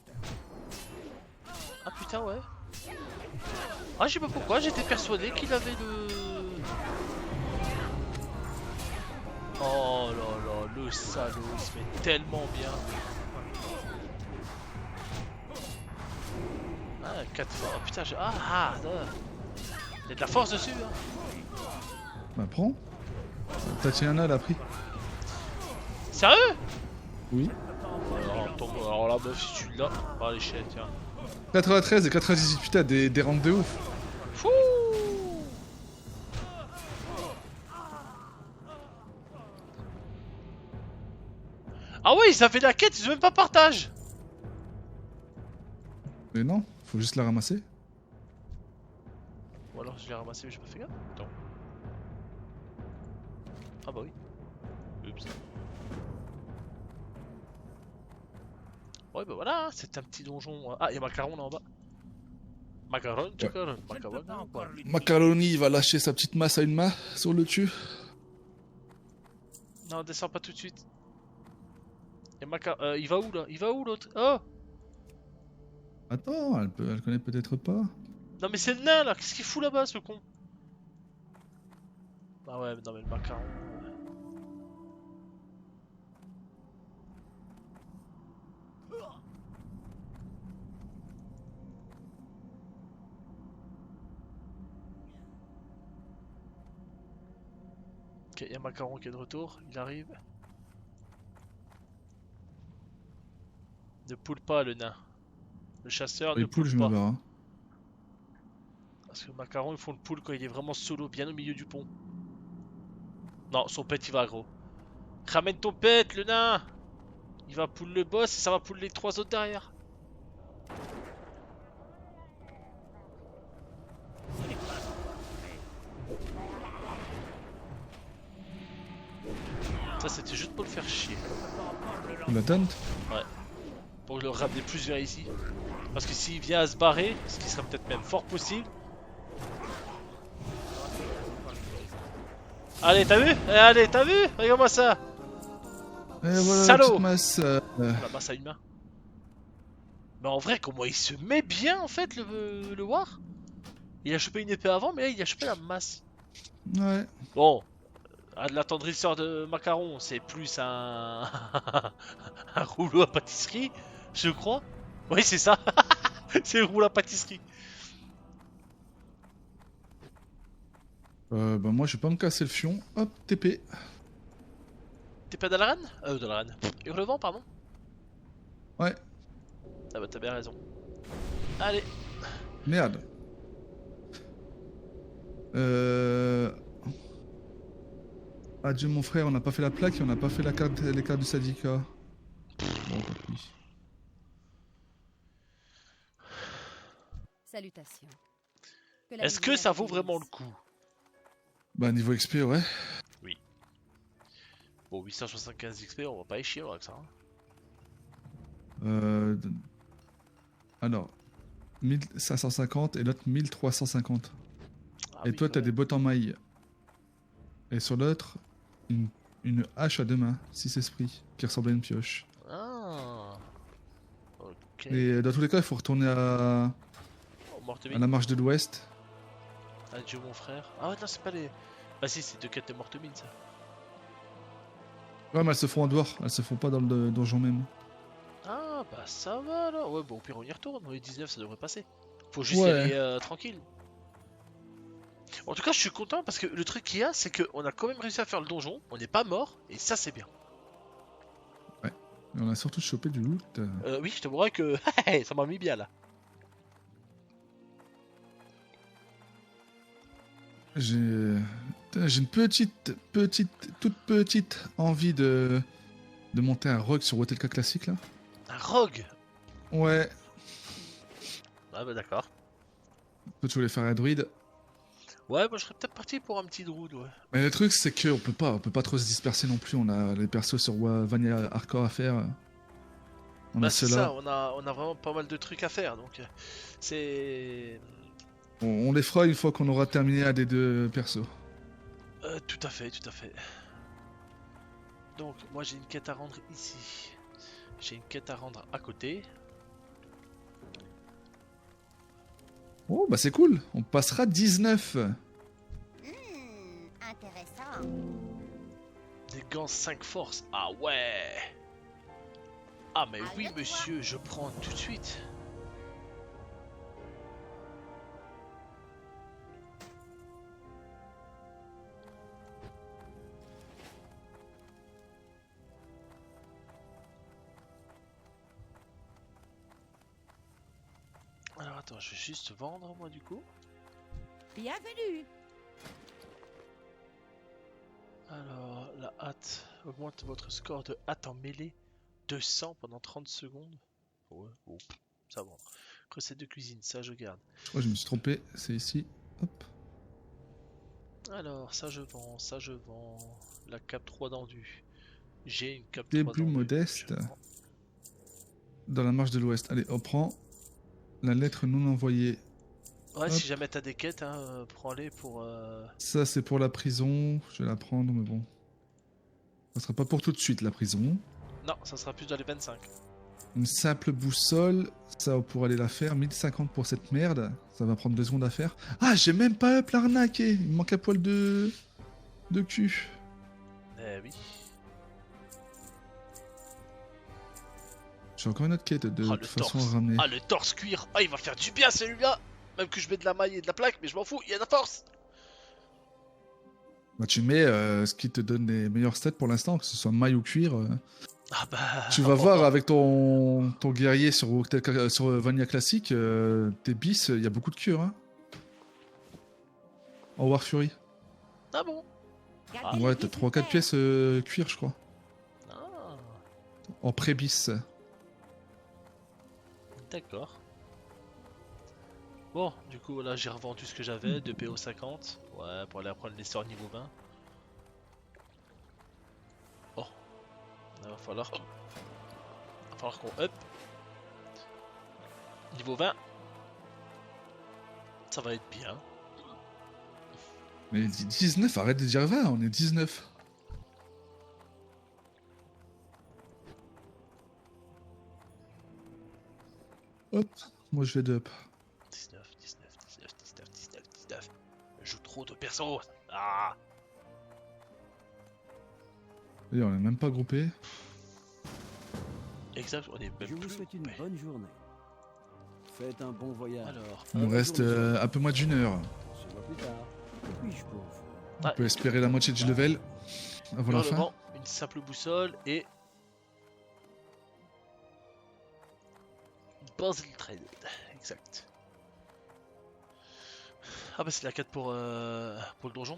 Ah putain, ouais. Ah, je sais pas pourquoi, j'étais persuadé qu'il avait le. Oh là là, le salaud, il se met tellement bien. Ah, 4 fois. Oh, putain, il y a de la force dessus, hein. Bah, prends. Tatiana l'a pris. Sérieux? Oui. Alors là, meuf, si tu l'as. Ah, les chiens, tiens. 93 et 98, putain, des rangs de ouf. Fouh! Ah oui, ça fait la quête, ils ont même pas partage. Mais non, faut juste la ramasser. Ou alors je l'ai ramassé mais j'ai pas fait gaffe. Attends. Ah bah oui. Oups. Ouais bah voilà, hein, c'est un petit donjon. Ah, il y a Macaron là en bas. Macaron, Macaron, Je ne peux pas encore l'utiliser. Macaroni, il va lâcher sa petite masse à une main sur le dessus. Non, descends pas tout de suite. Il y a il va où là? Il va où l'autre? Oh! Attends, elle connaît peut-être pas. Non mais c'est le nain là, qu'est-ce qu'il fout là-bas ce con? Ah ouais, mais non mais le macaron. Ok, il y a Macaron qui est de retour, il arrive. Ne poule pas le nain. Le chasseur ne Les poules, poule je me pas. barre. Hein. Parce que Macaron ils font le poule quand il est vraiment solo, bien au milieu du pont. Non, son pet il va gros. Ramène ton pet, le nain! Il va poule le boss et ça va poule les 3 autres derrière. Ça c'était juste pour le faire chier. Faut la tente. Pour le ramener plus vers ici. Parce que s'il vient à se barrer, ce qui serait peut-être même fort possible. Allez, t'as vu? Allez, t'as vu? Regarde-moi ça! Et voilà Salaud. la petite masse. La masse à une main. Mais en vrai, comment il se met bien en fait le War? Il a chopé une épée avant, mais là il a chopé la masse. Ouais. Bon, l'attendrisseur de macaron, c'est plus un... un rouleau à pâtisserie, je crois. Oui, c'est ça. C'est le rouleau à pâtisserie. Bah moi je vais pas me casser le fion. Hop, TP. T'es pas Dalaran? Dalaran. Hurlevent, pardon. Ouais. Ah bah t'as bien raison. Allez. Merde. Adieu mon frère, on n'a pas fait la plaque et on n'a pas fait les cartes du syndicat. Bon, tant pis. Salutations. Est-ce que ça vaut vraiment le coup? Bah niveau XP, ouais. Bon, 875 XP, on va pas y chier avec ça. Hein. Alors, 1550 et l'autre 1350. Ah Et oui, toi, quand t'as même. des bottes en maille. Et sur l'autre, une hache à 2 mains, 6 esprits, qui ressemble à une pioche. Ah. Ok. Et dans tous les cas, il faut retourner à Oh, Mortemine. la marche de l'Ouest. Adieu mon frère. Ah ouais, non, c'est pas les... Bah si, c'est deux quêtes de Mortemine, ça. Ouais, mais elles se font en dehors, elles se font pas dans le donjon même. Ah bah ça va alors. Ouais, bon, au pire on y retourne. Dans les 19, ça devrait passer. Faut juste y Ouais. aller tranquille. En tout cas, je suis content parce que le truc qu'il y a, c'est qu'on a quand même réussi à faire le donjon. On n'est pas mort, et ça, c'est bien. Et on a surtout chopé du loot. Oui, je t'avouerai que ça m'a mis bien là. J'ai une toute petite envie de monter un rogue sur WTLK classique là. Un rogue. Ouais, Ah bah d'accord. toi tu voulais faire un druide. Ouais, moi je serais peut-être parti pour un petit druide, ouais. Mais le truc c'est qu'on peut pas trop se disperser non plus. On a les persos sur Vanilla Hardcore à faire. On Bah a c'est ceux-là. ça, on a vraiment pas mal de trucs à faire, donc c'est... On les fera une fois qu'on aura terminé un des deux persos. Tout à fait, tout à fait. Donc, moi j'ai une quête à rendre ici. J'ai une quête à rendre à côté. Oh, bah c'est cool. On passera 19. Intéressant. Des gants 5 forces. Ah ouais. Ah mais À oui le monsieur, je prends tout de suite. Alors attends, je vais juste vendre moi du coup. Bienvenue. Alors, la hâte augmente votre score de hâte en mêlée 200 pendant 30 secondes. Ouais, oh, ça va. Recette de cuisine, ça je garde. Oh, je me suis trompé. C'est ici. Hop. Alors, ça je vends, ça je vends. La cape 3 dendue. J'ai une cape 3 Début dendue. modeste. Je vends. Dans la marche de l'Ouest. Allez, on prend la lettre non envoyée. Ouais, Hop. si jamais t'as des quêtes, hein, prends-les pour... Ça, c'est pour la prison. Je vais la prendre, mais bon. Ça sera pas pour tout de suite, la prison. Non, ça sera plus dans les 25. Une simple boussole. Ça, on pourra aller la faire. 1050 pour cette merde. Ça va prendre 2 secondes à faire. Ah, j'ai même pas up l'arnaque. Il me manque un poil de cul. Eh oui. J'ai encore une autre quête de Ah, toute le façon torse. à ramener. Ah, le torse cuir. Ah, il va faire du bien celui-là. Même que je mets de la maille et de la plaque, mais je m'en fous, il y a de la force. Bah, tu mets ce qui te donne les meilleurs stats pour l'instant, que ce soit maille ou cuir. Ah bah... Tu vas voir avec ton guerrier sur Vanilla classique, tes bis, il y a beaucoup de cuir. Hein. En War Fury. Ah bon? Ah. Ouais, t'as 3-4 pièces cuir, je crois. Ah, En pré-bis. d'accord. Bon, du coup, là, j'ai revendu ce que j'avais, de PO50. Ouais, pour aller apprendre l'histoire niveau 20. Oh. Il va falloir qu'on up. Niveau 20. Ça va être bien. Mais 19, arrête de dire 20, on est 19. Hop, moi je vais de up. 19, 19, 19, 19, 19, 19. Je joue trop de persos. Ah. Et on est même pas groupé. Exact, on est même Je vous plus souhaite une groupés. bonne journée. Faites un bon voyage. Alors, Il nous reste un peu moins d'une heure. On se voit plus tard. Que puis-je pour vous? On peut espérer la moitié du level avant la fin. hurlement, une simple boussole et... Basil Trade, exact. Ah bah c'est la quête pour le donjon.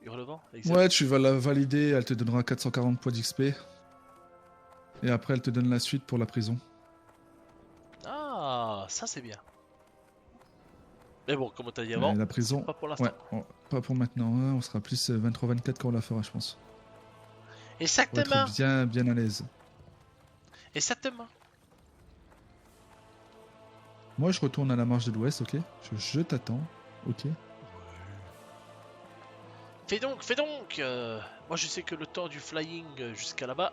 Hurlement, exact. Ouais, tu vas la valider, elle te donnera 440 points d'XP. Et après, elle te donne la suite pour la prison. Ah, ça c'est bien. Mais bon, comme on t'a dit Et avant, la prison, pas pour l'instant. ouais, pas pour maintenant. Hein, on sera plus 23-24 quand on la fera, je pense. Pour Exactement, être bien à l'aise. exactement. Moi, je retourne à la marche de l'Ouest, ok? Je t'attends, ok? Fais donc moi je sais que le temps du flying jusqu'à là-bas,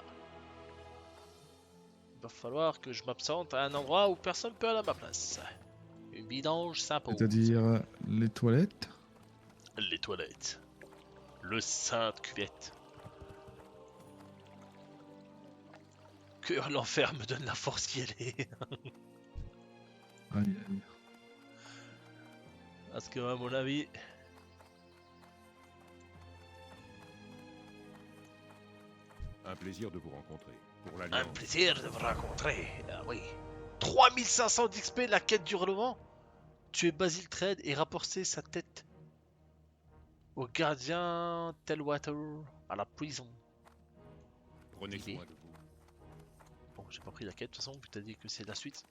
il va falloir que je m'absente à un endroit où personne peut aller à ma place. Une vidange s'impose. C'est-à-dire les toilettes. Les toilettes. Le sainte cuvette. Que l'enfer me donne la force qui elle est. Aïe, aïe. Parce que à mon avis... Un plaisir de vous rencontrer. Pour Un l'Alliance. plaisir de vous rencontrer. Ah oui. 3500 d'XP la quête du relevant. Tuer Basil Trade et rapporter sa tête au gardien Telwater à la prison. Prenez Il est- soin de vous. Bon, j'ai pas pris la quête de toute façon, vu que t'as dit que c'est la suite.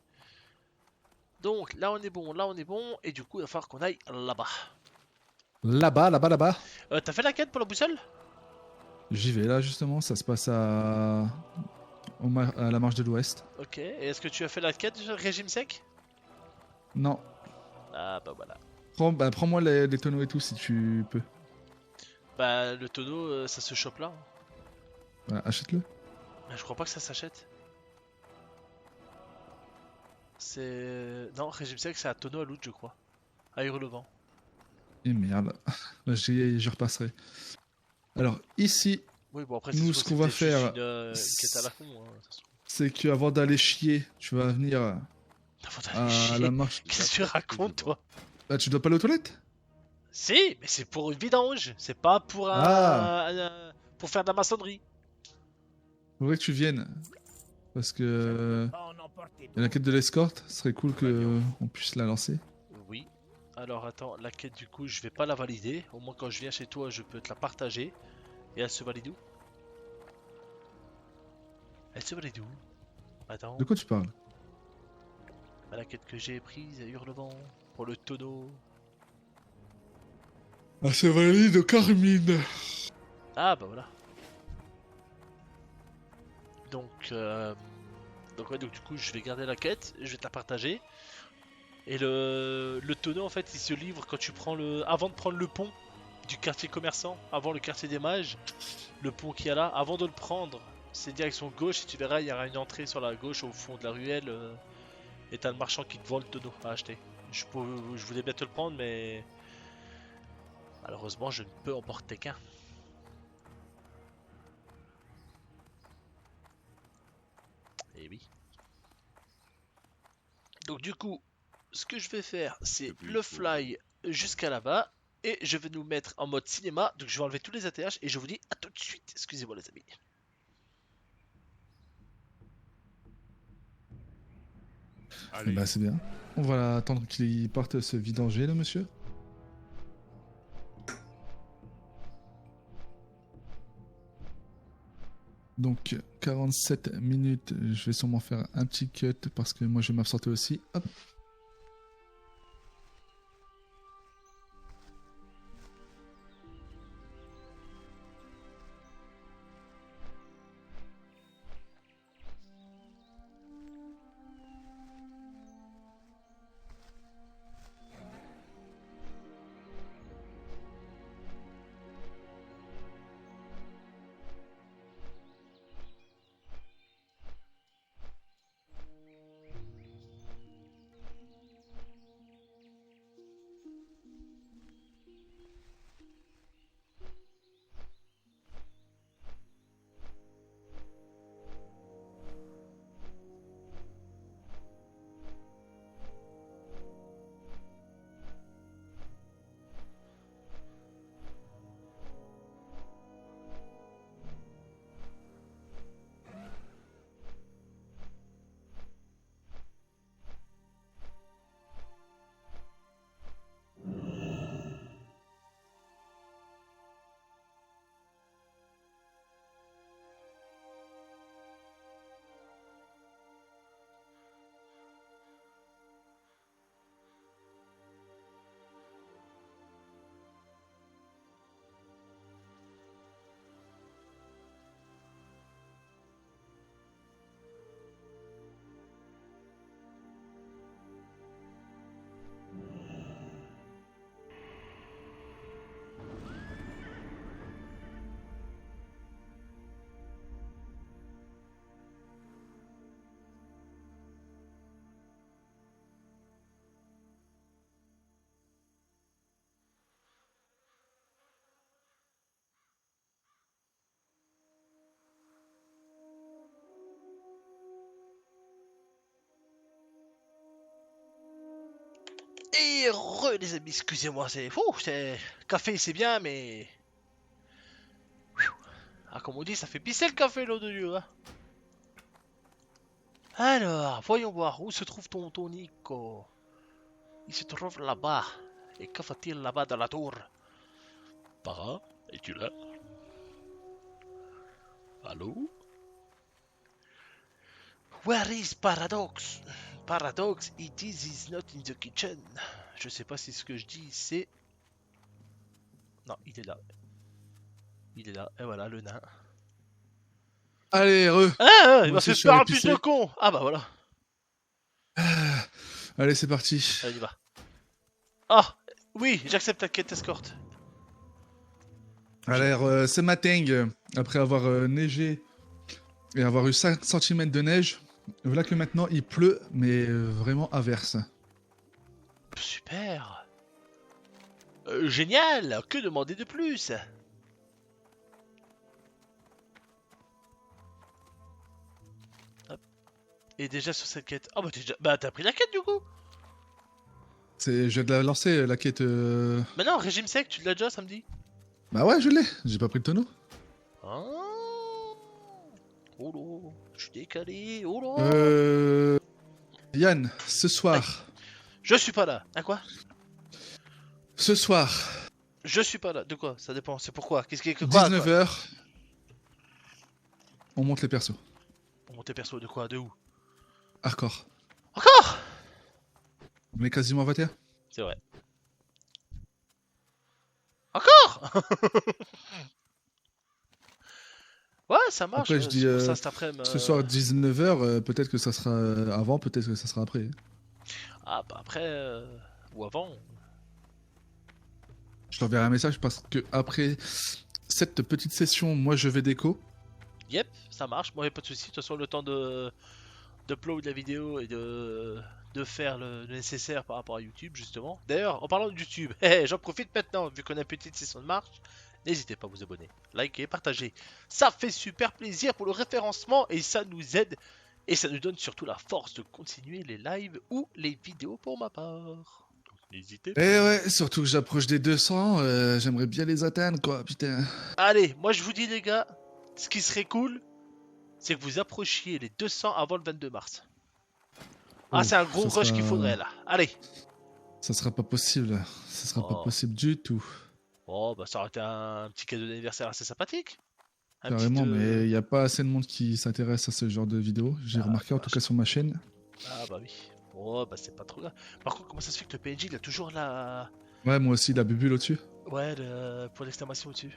Donc là on est bon, et du coup il va falloir qu'on aille là-bas. Là-bas. T'as fait la quête pour la boussole? J'y vais là, justement. Ça se passe à la marche de l'Ouest. Ok, et est-ce que tu as fait la quête régime sec? Non. Ah bah voilà. Prends-moi les tonneaux et tout si tu peux. Bah le tonneau ça se chope là. Voilà, achète-le. Mais je crois pas que ça s'achète. C'est... Non, régime sec, c'est à tonneau à loot, je crois. À Hurlevent. Et merde. Là, je repasserai. Alors, ici, Oui, bon, après, Nous, c'est ce qu'on va peut-être juste faire, une quête à la con. Hein, de toute façon. c'est qu'avant d'aller chier, tu vas venir Faut aller à chier. la marche. Qu'est-ce que tu racontes, toi? Bah, tu dois pas aller aux toilettes? Si, mais c'est pour une vidange. C'est pas pour pour faire de la maçonnerie. Faudrait que tu viennes. Parce que Pas en emporter la quête de l'escorte, ce serait cool que on puisse la lancer. Oui. Alors, attends, la quête, du coup, je vais pas la valider. Au moins, quand je viens chez toi, je peux te la partager. Et elle se valide où? Elle se valide où? Attends. De quoi tu parles? La quête que j'ai prise à Hurlevent pour le tonneau. Ah, c'est valide de Carmine. Ah bah voilà. Donc, ouais, donc du coup je vais garder la quête, je vais te la partager. Et le tonneau en fait il se livre quand tu prends avant de prendre le pont du quartier commerçant, avant le quartier des mages, le pont qu'il y a là, avant de le prendre, c'est direction gauche et tu verras il y aura une entrée sur la gauche au fond de la ruelle et t'as le marchand qui te vend le tonneau à acheter. Je voulais bien te le prendre mais malheureusement je ne peux en porter qu'un. Et oui. Donc du coup, ce que je vais faire, c'est Depuis, le faut- fly jusqu'à là-bas. Et je vais nous mettre en mode cinéma. Donc je vais enlever tous les ATH et je vous dis à tout de suite. Excusez-moi les amis. Allez, Bah, c'est bien. On va attendre qu'il parte se vidanger, là, monsieur. Donc, 47 minutes. Je vais sûrement faire un petit cut parce que moi, je vais m'absenter aussi. Hop. Et les amis, excusez-moi, c'est fou, c'est café c'est bien mais ah comme on dit ça fait pisser le café l'eau de Dieu hein. Alors, voyons voir où se trouve ton Nico. Il se trouve là-bas. Et que fait-il là-bas dans la tour? Para, es-tu là? Allô? Where is Paradox? Paradox, it is not in the kitchen. Je sais pas si ce que je dis c'est... Non, il est là. Il est là, et voilà le nain. Allez, heureux. Ah, il Moi m'a aussi, fait je suis peur allé un plus pisser. de con. Ah bah voilà, Allez, c'est parti. allez, on y va. Ah, oui, j'accepte ta quête escorte. Alors, ce matin, après avoir neigé et avoir eu 5 cm de neige, voilà que maintenant il pleut, mais vraiment à verse. Super. Génial. Que demander de plus? Hop. Et déjà sur cette quête. Oh bah t'as pris la quête du coup. Je viens de la lancer, la quête. Mais non, régime sec, tu l'as déjà samedi. Bah ouais, je l'ai, j'ai pas pris le tonneau. Ah. Oh là, je suis décalé. Oh là. Yann, ce soir. Je suis pas là. À quoi? Ce soir, Je suis pas là. De quoi? Ça dépend. C'est pourquoi? Qu'est-ce qui est que quoi? 19h, on monte les persos. Pour monter perso de quoi? De où? Hardcore. Encore? On est quasiment 21. C'est vrai. Encore? Ouais, ça marche. Après, je dis, c'est pour ça cet après-midi. Ce soir 19h, peut-être que ça sera avant, peut-être que ça sera après. Ah bah après ou avant. Je t'enverrai un message parce que après cette petite session, moi je vais déco. Yep, ça marche. Moi, y a pas de souci. De toute façon, le temps de upload la vidéo et de faire le nécessaire par rapport à YouTube justement. D'ailleurs, en parlant de YouTube, j'en profite maintenant vu qu'on a une petite session de marche. N'hésitez pas à vous abonner, liker, partager. Ça fait super plaisir pour le référencement et ça nous aide. Et ça nous donne surtout la force de continuer les lives ou les vidéos pour ma part. Donc n'hésitez pas. Et ouais, surtout que j'approche des 200, j'aimerais bien les atteindre quoi, putain. Allez, moi je vous dis les gars, ce qui serait cool, c'est que vous approchiez les 200 avant le 22 mars. Ah, Oh, c'est un gros ça rush sera- qu'il faudrait là. Allez. Ça sera pas possible, ça sera pas Oh. possible du tout. Oh, bah ça aurait été un petit cadeau d'anniversaire assez sympathique. Un Carrément, petit, mais il y a pas assez de monde qui s'intéresse à ce genre de vidéos. J'ai Ah, remarqué en tout vache. cas sur ma chaîne. Ah bah oui. Oh, bah c'est pas trop grave. Par contre, comment ça se fait que le PNJ il a toujours la... Ouais, moi aussi, la bubule au-dessus. Ouais, pour l'exclamation au-dessus.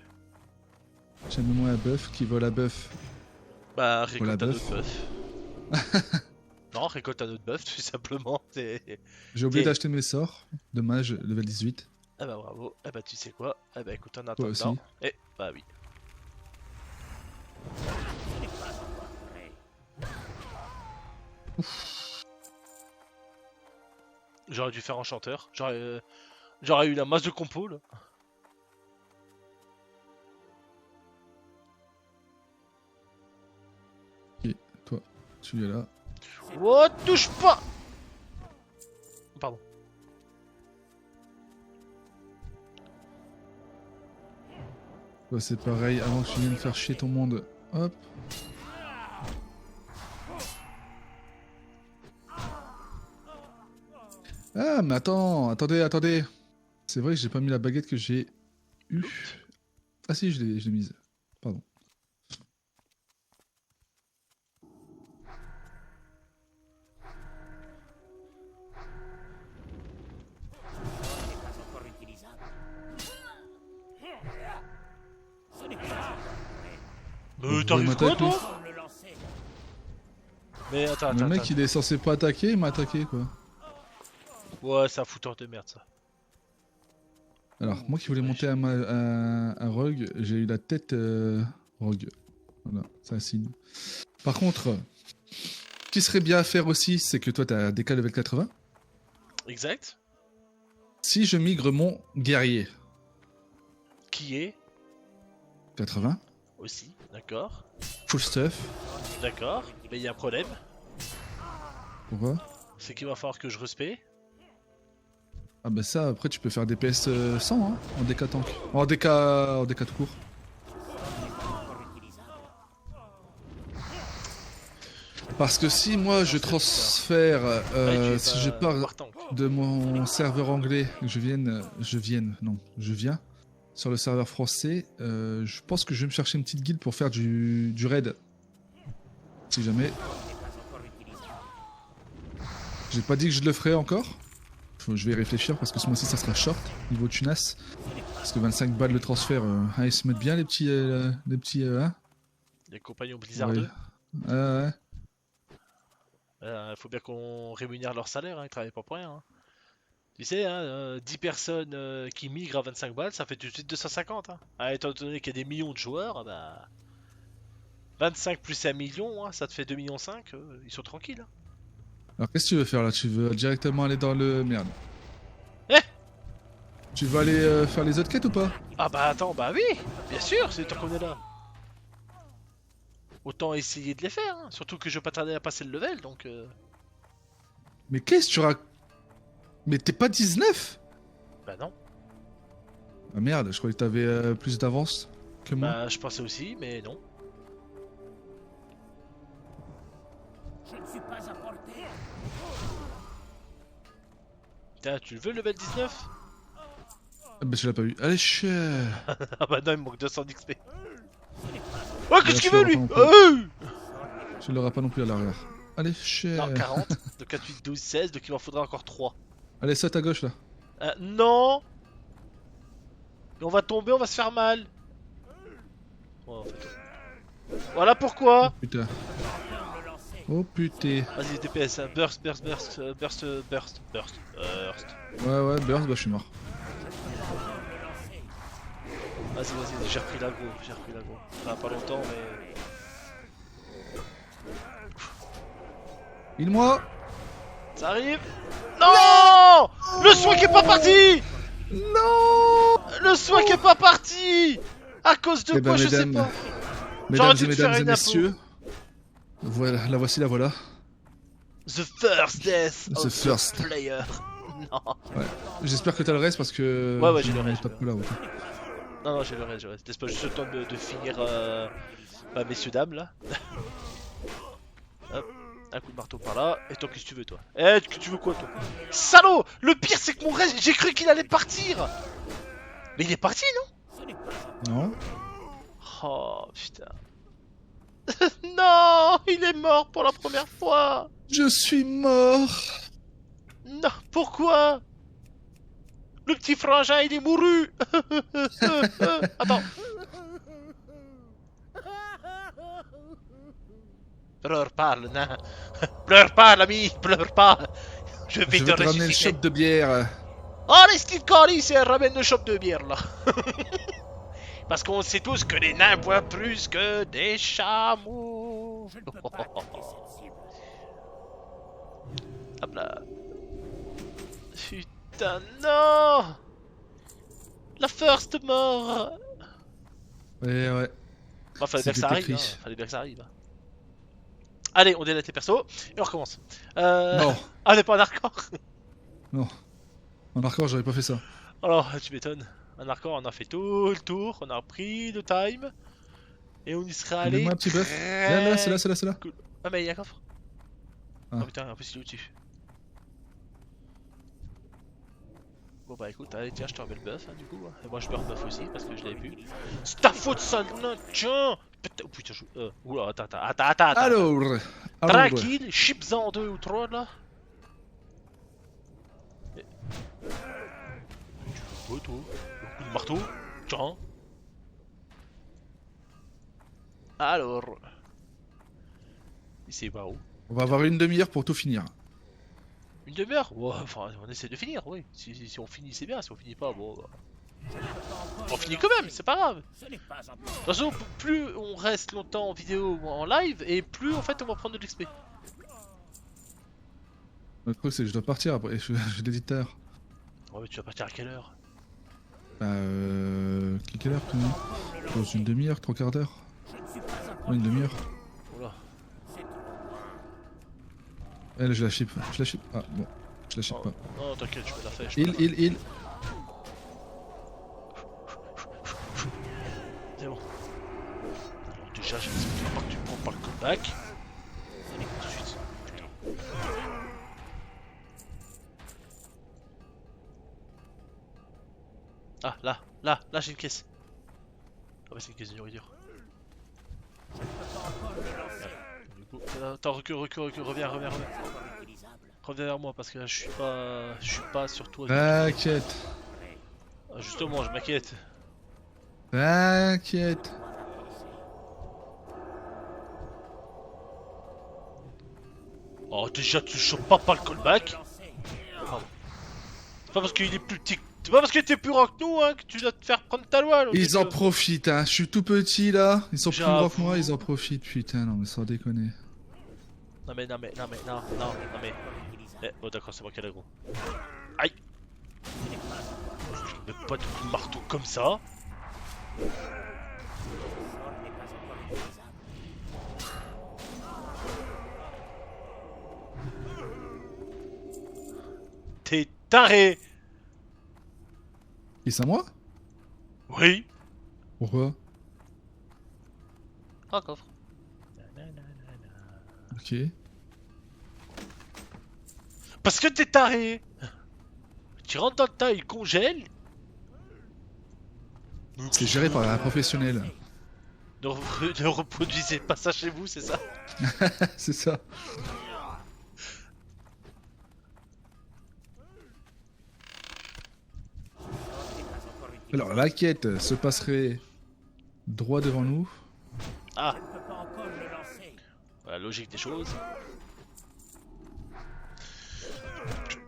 J'aime moi un bœuf qui vole à bœuf. Bah Pour la récolte un bœuf. autre bœuf. Non, récolte un autre bœuf tout simplement. J'ai oublié Et- d'acheter mes sorts. Dommage, level 18. Ah bah bravo. Ah bah tu sais quoi? Ah bah écoute, en Toi attendant. aussi. Eh, bah oui. Ce n'est pas encore prêt. J'aurais dû faire enchanteur. J'aurais eu la masse de compos là. Toi, tu es là. Oh, touche pas! Pardon. Toi, c'est pareil, avant que tu viennes faire chier ton monde. Hop. Ah, mais attendez. C'est vrai que j'ai pas mis la baguette que j'ai eue. Ah si, je l'ai mise. Pardon. Ce n'est pas encore utilisable. Ce n'est pas encore prêt. Vous T'arrives pouvez quoi toi? Pour le lancer. Mais attends, Le mec, il est censé pas attaquer, il m'a attaqué quoi. Ouais, c'est un fouteur de merde ça. Alors, moi qui voulais monter un rogue, j'ai eu la tête rogue. Voilà, c'est un signe. Par contre, ce qui serait bien à faire aussi, c'est que toi, t'as DK level 80. Exact. Si je migre mon guerrier Qui est 80, aussi, d'accord. full stuff, D'accord. Mais il y a un problème. pourquoi? C'est qu'il va falloir que je respecte. Ah bah ça, après tu peux faire des PS 100 hein, en DK tank. En DK tout court. Parce que si moi je transfère, si je pars de mon serveur anglais, que je viens sur le serveur français, je pense que je vais me chercher une petite guilde pour faire du raid. Si jamais. J'ai pas dit que je le ferai encore. Je vais y réfléchir parce que ce mois-ci ça sera short niveau tunas. Parce que 25 balles le transfert, ils se mettent bien les petits hein. Les compagnons Blizzard Ouais. 2. Ouais. Faut bien qu'on rémunère leur salaire, hein, ils travaillent pas pour rien. Hein. Tu sais, hein, 10 personnes qui migrent à 25 balles, ça fait tout de suite 250. Hein. Ah, étant donné qu'il y a des millions de joueurs, bah 25 plus 1 million, hein, ça te fait 2,5 millions, ils sont tranquilles. Hein. Alors qu'est-ce que tu veux faire là? Tu veux directement aller dans le... Merde. Eh Tu veux aller faire les autres quêtes ou pas? Ah bah attends, bah oui, bien sûr, c'est tant qu'on est là. Autant essayer de les faire, hein. Surtout que je vais pas tarder à passer le level, donc... Mais qu'est-ce que tu racontes? Mais t'es pas 19? Bah non. Ah merde, je croyais que t'avais plus d'avance que moi. Bah je pensais aussi, mais non. Je ne suis pas à portée. Tiens, tu le veux le level 19? Ah bah je l'ai pas eu. Allez, cher. Ah bah non, il me manque 200 d'XP. Oh, qu'est-ce qu'il Bien veut sûr, lui? attends, Tu l'auras pas non plus à l'arrière. Allez, cher. Non, 40, donc 4, 8, 12, 16, donc il m'en faudra encore 3. Allez, saute à gauche là. Non. Et on va tomber, on va se faire mal. Ouais, en fait. Voilà pourquoi. Putain. Oh putain. Vas-y, DPS, hein. Burst, burst, burst, burst, burst, burst, burst. Ouais, burst, bah je suis mort. Vas-y, vas-y, j'ai repris l'aggro, Enfin, pas longtemps, mais... Il-moi. Ça arrive. Non. Le soin qui est pas parti. Non. Le soin qui est pas parti. À cause de Eh ben, quoi, je sais mesdames, pas. Mesdames J'aurais dû et te faire mesdames et une info. messieurs. Voilà, la voici, la voilà. The first death The of first. the player. Non. Ouais. J'espère que t'as le reste parce que... Ouais, je j'ai le reste, tape pas là, ouais. Non, j'ai le reste, j'ai le reste. Laisse-moi juste le temps de finir, bah, messieurs, dames, là. Hop, un coup de marteau par là. Et toi, qu'est-ce que tu veux, toi? Eh, tu veux quoi, toi? Salaud! Le pire, c'est que mon reste, j'ai cru qu'il allait partir! Mais il est parti, non? Non. Oh, putain. Non! Il est mort pour la première fois! Je suis mort. Non, pourquoi? Le petit frangin, il est mouru! Attends. Pleure pas, le nain. Pleure pas, l'ami, pleure pas. Je vais Je te vais te ramener une ressusciter. shot de bière. Oh, les Steve Corley, c'est ramène le shop de bière, là. Parce qu'on sait tous que les nains boivent plus que des chameaux. Je ne peux pas attaquer cette cible. Hop là. Putain, non. La first mort. Ouais. Bah, fallait bien que ça C'était arrive, écrit. hein. Fallait bien que ça arrive. Allez, on délète les persos et on recommence. Non. Ah, on n'est pas en hardcore. Non. En hardcore, j'aurais pas fait ça. Alors, tu m'étonnes. En hardcore, on a fait tout le tour, on a pris le time et on y serait allé. Donne-moi un petit bœuf. très Là, c'est là. cool. Ah, mais il y a un coffre. Ah. Oh putain, en plus il est au-dessus. Bon bah écoute, allez tiens, je te remets le buff hein, du coup. Et moi je me rebuff aussi parce que je l'avais vu. C'est ta faute sale nain, tiens. Putain, oh, putain, oula, attends. Alors. Tranquille, chips en 2 ou 3 là. Mais... Tu fais quoi toi? Un coup de marteau? Tiens. Alors. Ici bah où? On va avoir une demi-heure pour tout finir. Une demi-heure? Ouais, enfin, on essaie de finir, oui. Si on finit, c'est bien. Si on finit pas, bon. On finit quand même, c'est pas grave. Ce n'est pas un De toute façon, plus on reste longtemps en vidéo ou en live, et plus en fait on va prendre de l'XP. Le truc, c'est que je dois partir après. Je l'ai dit tout à l'heure. Ouais, mais tu vas partir à quelle heure? Bah, quelle heure plus Dans une demi-heure, 3 quarts d'heure. Ouais, une demi-heure. Oula. Elle, je la chip. Ah, bon. Je la chip Oh, pas. non, t'inquiète, je peux la faire. Il. C'est bon. Alors, déjà, j'ai pas que tu prends pas le comeback. Allez, tout de suite. Putain. Ah, là, j'ai une caisse. Ah bah c'est une caisse de nourriture. Du coup, attends, recule, reviens. Reviens vers moi parce que là je suis pas sur toi. T'inquiète. Ah, justement, je m'inquiète. T'inquiète. Oh déjà tu chopes pas le callback. Pardon. C'est pas parce qu'il est plus petit. C'est pas parce qu'il était plus grand que nous hein, que tu dois te faire prendre ta loi. l'autre, Ils en que- profitent, hein. Je suis tout petit là. Ils sont plus grands que moi, J'avoue. ils en profitent. Putain, non, mais sans déconner. Non mais. Oh d'accord, c'est moi qui ai la gros. Aïe. Je mets pas de coup de marteau comme ça. T'es taré. Et c'est à moi? Oui. Pourquoi? Oh, coffre. Ok. Parce que t'es taré. Tu rentres dans le tas, il congèle. C'est géré par un professionnel. Ne reproduisez pas ça chez vous, c'est ça? C'est ça. Alors la quête se passerait droit devant nous. Ah, Je ne peux pas encore le lancer. la logique des choses.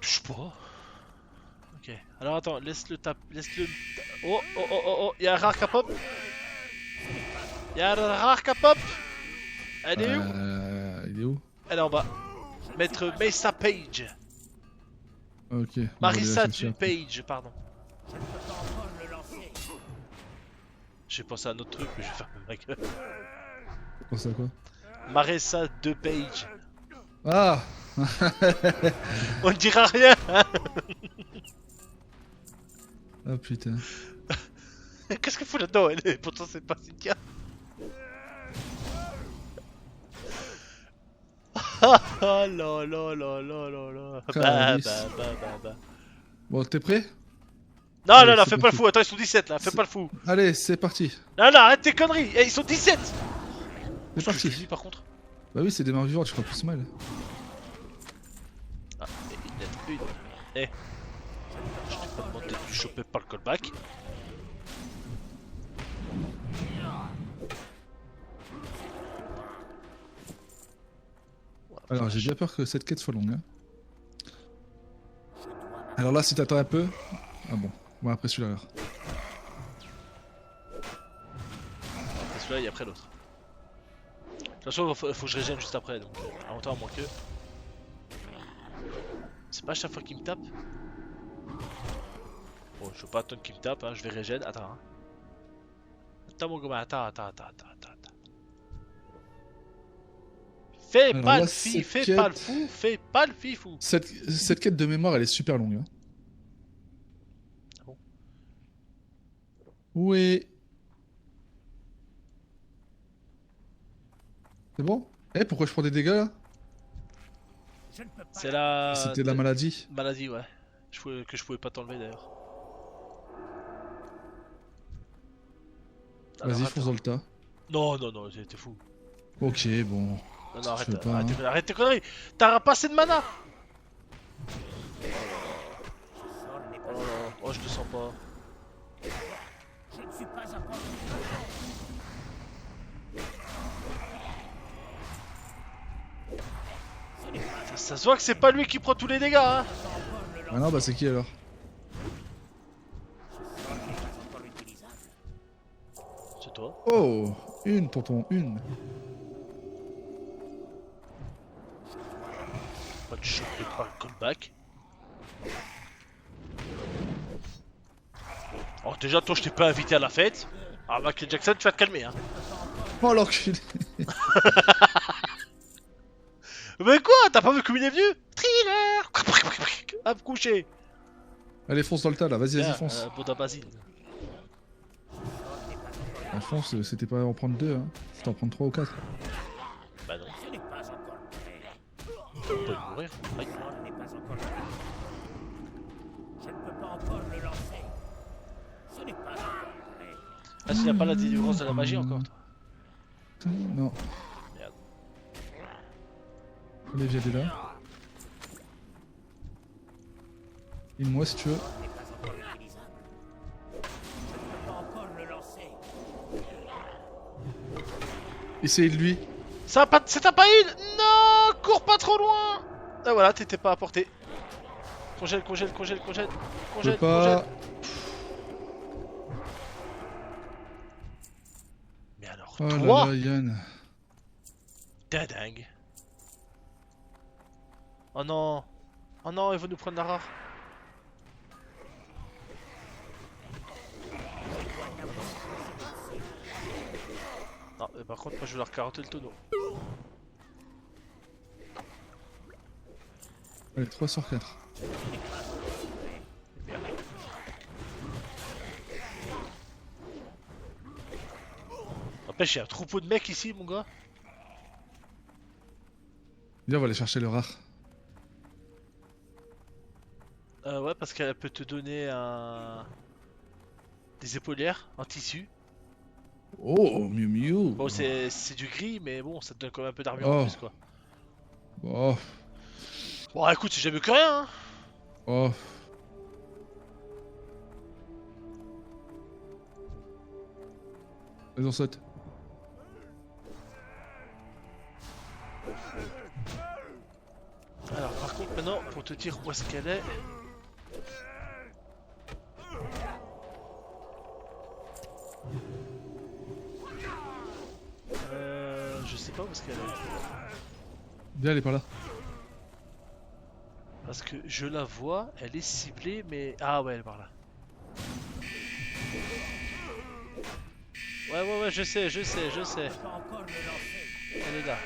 Touche pas. Ok, alors attends, laisse-le taper. Laisse-le. Oh, oh, oh, oh, oh, y'a un rare qui pop. Y'a un rare qui pop. Elle est où? Il est où? Elle est en bas. Maître Mesa Page. Ok. on va aller la Marissa chercher après. Page, pardon. Je ne peux pas encore le lancer. J'ai pensé à un autre truc, mais je vais fermer ma gueule. Pense à quoi? Marissa de Page. Ah. On ne dira rien, hein. Ah putain. Qu'est-ce qu'elle fout là-dedans, elle? Pourtant, c'est pas Cynthia. Ah là là là là là là. Calice. Bah. Bon, t'es prêt? Non, Allez, non, non, c'est fais pas le parti. fou, attends, ils sont 17 là, fais C'est- pas le fou. Allez, c'est parti. Non, non, arrête tes conneries, ils sont 17. C'est Je te parti. dis par contre. Bah oui, c'est des morts vivantes, je crois plus mal. Ah, et une lettre, une. Eh. Je t'ai pas demandé de me choper par le callback. Alors, j'ai bien peur que cette quête soit longue. Hein. Alors là, si t'attends un peu... Ah bon, bon après celui-là alors. Après celui-là et après l'autre. De toute façon, faut que je régène juste après, donc en temps à moins que. C'est pas à chaque fois qu'il me tape. Bon, je veux pas attendre qu'il me tape, hein, je vais régène. Attends, hein. Attends, mon gamin, attends. Fais Alors pas là, le fi, cette fais pas le quête- fou, fais pas le fifou. Cette quête de mémoire, elle est super longue. Hein. Ah bon? Oui. C'est bon? Eh, pourquoi je prends des dégâts là? Je ne peux pas. C'est la. C'était de la maladie. maladie, ouais. Que je pouvais pas t'enlever d'ailleurs. Alors, Vas-y, attends. fonce dans le tas. Non, t'es fou. Ok, bon. Non, Je arrête, veux pas, arrête, hein. arrête tes conneries. T'as pas assez de mana. Sort n'est Oh pas. là là, oh je le sens pas. Je ne suis pas encore. Ça se voit que c'est pas lui qui prend tous les dégâts, hein. Ah non, bah c'est qui alors? Encore utilisable. C'est toi. Oh! Une, tonton, une. Pas te choper par le callback. Oh déjà toi je t'ai pas invité à la fête. Ah Michael Jackson tu vas te calmer hein. Oh l'enculé! Mais quoi? T'as pas vu comme il est vieux? Thriller. Hop couché. Allez, fonce dans le tas là, vas-y, vas-y, fonce. Bodabazine. Ah, fonce, c'était pas en prendre deux, hein. C'était en prendre 3 ou 4. Bah non, Ce n'est pas encore prêt. on peut mourir. Aïe. L'ordre n'est pas encore prêt. Je ne peux pas encore le lancer. Ce n'est pas encore prêt. Ah s'il n'y a pas la délivrance de la magie encore toi. Non. Merde. Allez, viens de là. Une-moi si tu veux. L'ordre n'est pas encore utilisable. Je ne peux pas encore le lancer. Essayez de lui. Ça a pas... C'est un pas une. Non. Cours pas trop loin. Ah voilà t'étais pas à portée. Congèle. Je peux Congèle. pas. Mais alors, Oh là toi, là, Yann. t'es dingue. Oh non. Oh non, il va nous prendre la rare. Non, par contre, moi je vais leur carotter le tonneau. Allez, 3 sur 4. N'empêche, il y a un troupeau de mecs ici, mon gars. Viens, on va aller chercher le rare. Ouais, parce qu'elle peut te donner des épaulières en tissu. Oh, Miu Miu. Bon, c'est du gris, mais bon, ça te donne quand même un peu d'armure Oh. en plus, quoi. Oh, Bon, écoute, c'est jamais que rien, hein. oh. Vas-y, on saute. Alors, par contre, maintenant, pour te dire où est-ce qu'elle est. Je sais pas où est-ce qu'elle est. Viens, elle est par là. Parce que je la vois, elle est ciblée, mais. Ah ouais, elle est par là. Ouais, je sais. Pas encore le lancer. Elle est là.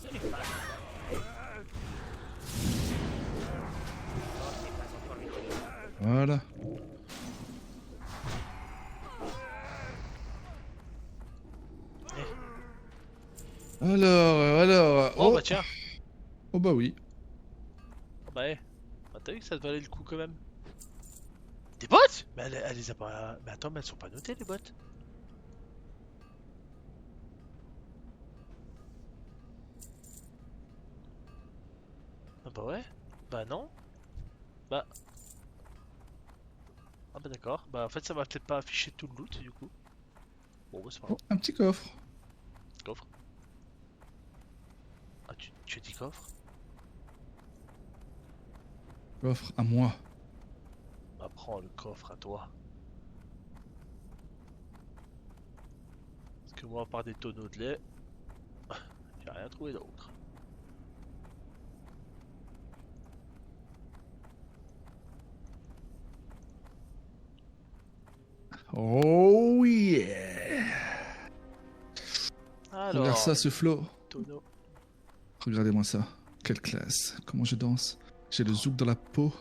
Ce n'est pas Voilà. Alors. Oh, bah tiens. Oh bah oui. Oh, bah, bah, t'as vu que ça te valait le coup quand même. Des bottes? Mais elle les a pas. Mais attends, mais elles sont pas notées les bottes. Ah bah ouais. Bah non. Bah. Ah bah d'accord. Bah en fait ça va peut-être pas afficher tout le loot du coup. Bon bah c'est pas Oh, grave. un petit coffre. Coffre. Ah tu dis coffre? Coffre à moi. Bah prends le coffre à toi. Parce que moi à part des tonneaux de lait, j'ai rien trouvé d'autre. Oh yeah. Alors, Regarde ça, ce flow. tonneau. Regardez-moi ça. Quelle classe. Comment je danse. J'ai le zouk dans la peau.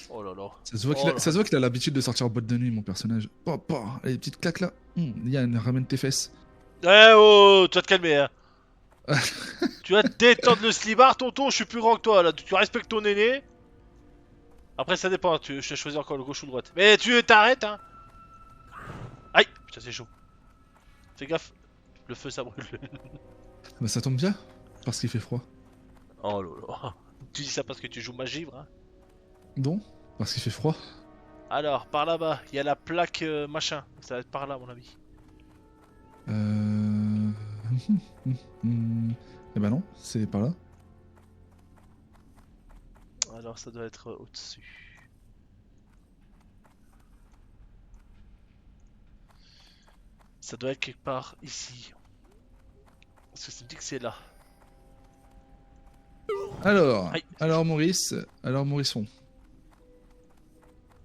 Oh là là. Ça se voit Oh là. ça se voit qu'il a l'habitude de sortir en boîte de nuit, mon personnage. Papa, les petites claques là. Yann, ramène tes fesses. Eh oh, tu vas te calmer hein. Tu vas te détendre le slibard, tonton, je suis plus grand que toi là. Tu respectes ton aîné. Après ça dépend, je te choisis encore le gauche ou le droite. Mais tu t'arrêtes hein. Aïe, putain c'est chaud. Fais gaffe, le feu ça brûle. Bah ça tombe bien, parce qu'il fait froid. Oh là là. Tu dis ça parce que tu joues ma givre hein. Non, parce qu'il fait froid. Alors, par là-bas, il y a la plaque machin. Ça va être par là, à mon avis. Eh ben non, c'est par là. Alors, ça doit être au-dessus. Ça doit être quelque part ici. Parce que ça me dit que c'est là. Alors, Aïe. alors Mauriçon.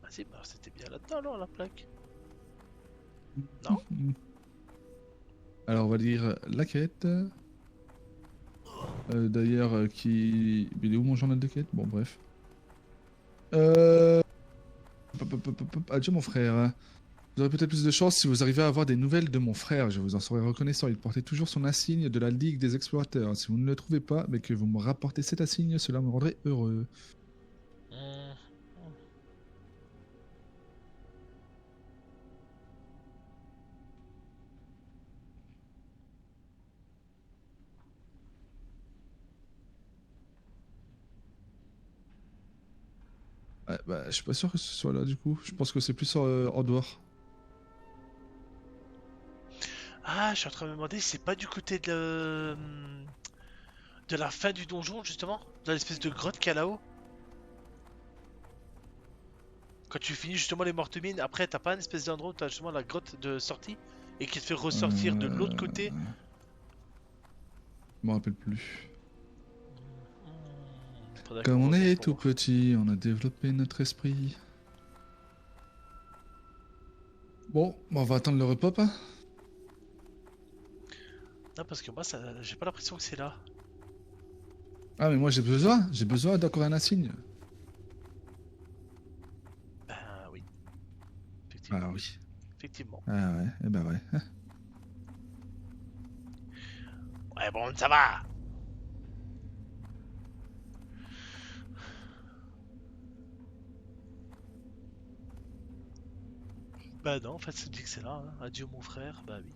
Vas-y, bah c'était bien là-dedans alors la plaque. Alors on va dire la quête. D'ailleurs, qui... Il est où mon journal de quête? Bon, bref. Adieu mon frère. Vous aurez peut-être plus de chance si vous arrivez à avoir des nouvelles de mon frère. Je vous en serai reconnaissant. Il portait toujours son insigne de la Ligue des Explorateurs. Si vous ne le trouvez pas, mais que vous me rapportez cet insigne, cela me rendrait heureux. Ouais, bah, je suis pas sûr que ce soit là du coup. Je pense que c'est plus en dehors. Ah, je suis en train de me demander si c'est pas du côté de De la fin du donjon, justement? Dans l'espèce de grotte qu'il y a là-haut? Quand tu finis justement les mortes mines, après t'as pas une espèce d'endroit où t'as justement la grotte de sortie et qui te fait ressortir de l'autre côté? Je me rappelle plus. Faudrait Comme qu'on on remonte est pour tout voir. petit, on a développé notre esprit. Bon, on va attendre le repop. Hein. Non, parce que moi, j'ai pas l'impression que c'est là. Ah mais moi j'ai besoin d'encore un insigne. Ben oui. Effectivement. Ah oui. Effectivement. Ah ouais, eh ben ouais. Ouais, bon, ça va. Bah non, en fait, ça me dit que c'est là. Hein. Adieu, mon frère. Bah oui.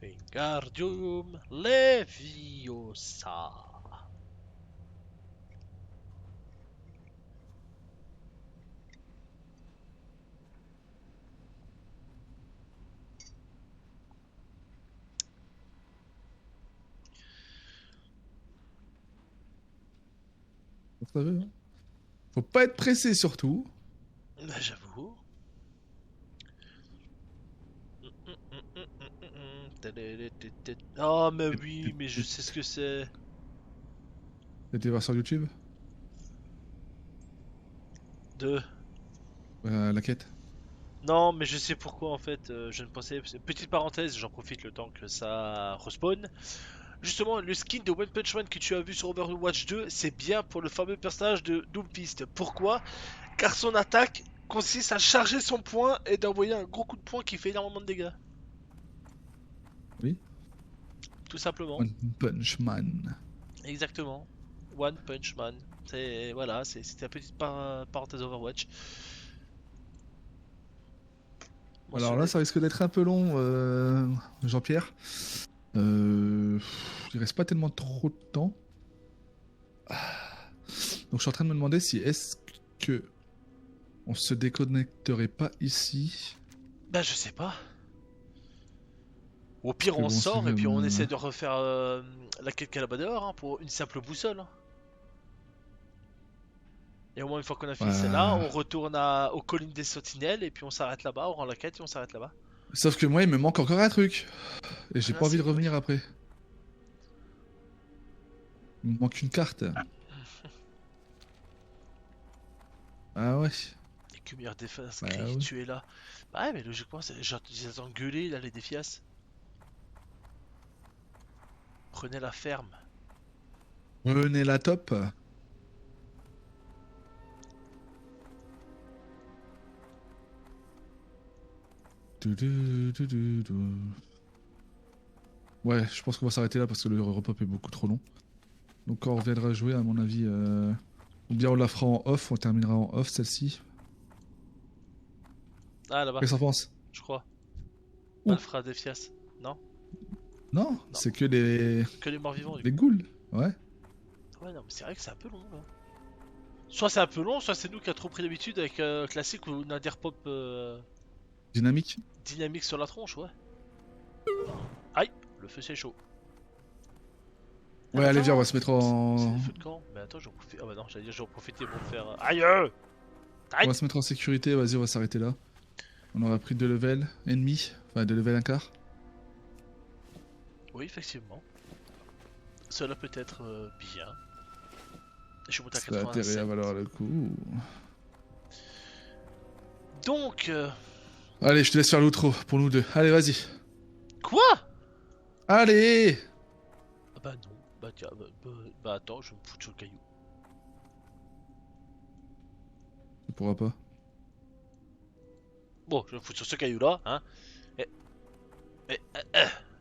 Wingardium Leviosa. Ça veut, hein. Faut pas être pressé surtout. Bah j'avoue. Oh mais oui, mais je sais ce que c'est. T'as été voir sur YouTube De... la quête. Non, mais je sais pourquoi en fait. Je ne pensais. Petite parenthèse, j'en profite le temps que ça respawn. Justement, le skin de One Punch Man que tu as vu sur Overwatch 2, c'est bien pour le fameux personnage de Doomfist. Pourquoi? Car son attaque consiste à charger son poing et d'envoyer un gros coup de poing qui fait énormément de dégâts. Oui. Tout simplement. One Punch Man. Exactement. One Punch Man. C'est voilà, c'était la petite parenthèse Overwatch. Alors là, ça risque d'être un peu long, Jean-Pierre. Il reste pas tellement trop de temps. Donc je suis en train de me demander si est-ce que on se déconnecterait pas ici. Bah je sais pas. Au pire Parce que on bon, sort c'est et puis on comme, essaie de refaire la quête Calabador hein, pour une simple boussole. Hein. Et au moins une fois qu'on a fini celle-là, on retourne aux collines des Sentinelles et puis on s'arrête là-bas, on rend la quête et on s'arrête là-bas. Sauf que moi, il me manque encore un truc. Et j'ai Ah, pas envie c'est de revenir vrai. après. Il me manque une carte. Ah ouais. Et que meilleure défense Bah que oui. tu es là. Bah ouais mais logiquement, genre ils attendent gueuler là les défias. Prenez la ferme. Prenez la top. Ouais, je pense qu'on va s'arrêter là parce que le repop est beaucoup trop long. Donc quand on reviendra jouer, à mon avis, ou bien on la fera en off, on terminera en off celle-ci. Ah là-bas, Qu'est-ce que t'en penses? je crois. Où? Malfra défias. Non? Non, c'est que les... Que les morts vivants du les coup. ghouls. Ouais. Ouais non mais c'est vrai que c'est un peu long là. Soit c'est un peu long, soit c'est nous qui a trop pris l'habitude avec classique ou Nader Pop Dynamique. dynamique sur la tronche, ouais. Aïe, le feu c'est chaud. Ouais, allez, viens, on va se mettre C'est en... le feu de camp. Mais attends, j'en profite. Ah bah non, j'allais dire, j'en profiter pour me faire. Aïe! On va se mettre en sécurité, vas-y, on va s'arrêter là. On aura pris 2 levels ennemis, enfin 2 levels un quart. Oui, effectivement. Cela peut être bien. Je suis monté à Ça a intérêt 87. à valoir le coup. Donc, Allez, je te laisse faire l'outro pour nous deux. Allez, vas-y. quoi? Allez! Ah bah non. Bah tiens, bah attends, je vais me foutre sur le caillou. Tu pourras pas. Bon, je vais me foutre sur ce caillou là, hein.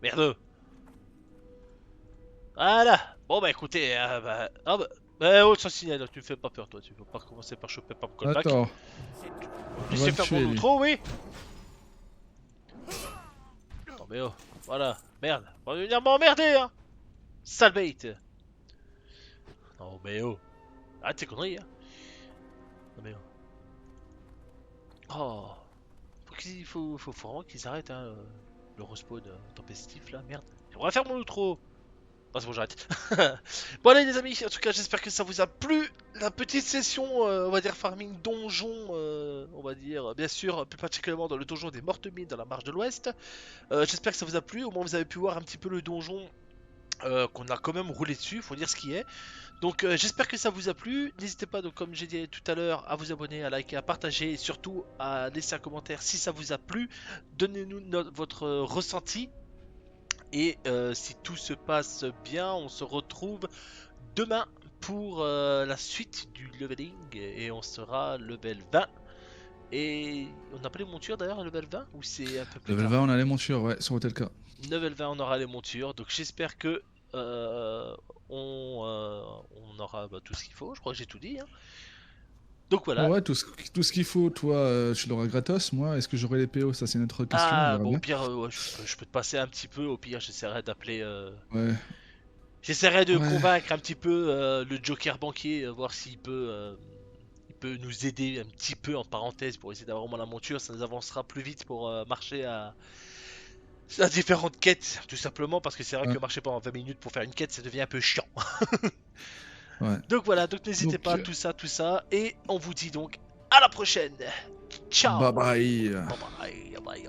Merde. Voilà. Bon bah écoutez, oh, ça signale, tu me fais pas peur toi, tu veux pas commencer par choper par mon callback. Attends, on va Laissez le faire tuer, mon lui. outro, oui. Non mais oh, voilà, merde, on va venir m'emmerder, hein. Sale bait. Non mais oh, arrête tes conneries, hein. Non mais oh. Oh, faut qu'il faut vraiment qu'ils arrêtent hein, le respawn tempestif là, merde. On va faire mon outro. Ah, c'est bon, j'arrête. Bon allez les amis, en tout cas j'espère que ça vous a plu. La petite session, on va dire farming donjon, on va dire, bien sûr, plus particulièrement dans le donjon des Mortemines dans la marche de l'Ouest. J'espère que ça vous a plu, au moins vous avez pu voir un petit peu le donjon qu'on a quand même roulé dessus, faut dire ce qui est. Donc j'espère que ça vous a plu, n'hésitez pas donc comme j'ai dit tout à l'heure à vous abonner, à liker, à partager et surtout à laisser un commentaire si ça vous a plu. Donnez-nous votre ressenti. Et si tout se passe bien, on se retrouve demain pour la suite du leveling et on sera level 20. Et on n'a pas les montures d'ailleurs à level 20 ou c'est un peu plus Level tard. 20, on a les montures, ouais, sur Hotel K. Level 20 on aura les montures, donc j'espère que on aura tout ce qu'il faut, je crois que j'ai tout dit. Hein. Donc voilà. Ouais, tout ce qu'il faut, toi, tu l'auras gratos. Moi, est-ce que j'aurai les PO? Ça, c'est une autre question. on Ah verra bon bien. au pire ouais, je peux te passer un petit peu, au pire j'essaierai d'appeler... Ouais. J'essaierai de Ouais. convaincre un petit peu le Joker banquier, voir s'il peut, il peut nous aider un petit peu en parenthèse pour essayer d'avoir au moins la monture, ça nous avancera plus vite pour marcher à différentes quêtes, tout simplement parce que c'est vrai Ouais. que marcher pendant 20 minutes pour faire une quête ça devient un peu chiant. Ouais. Donc voilà, donc n'hésitez Donc, pas, tout ça, et on vous dit donc à la prochaine. Ciao. Bye bye. Bye bye, bye bye.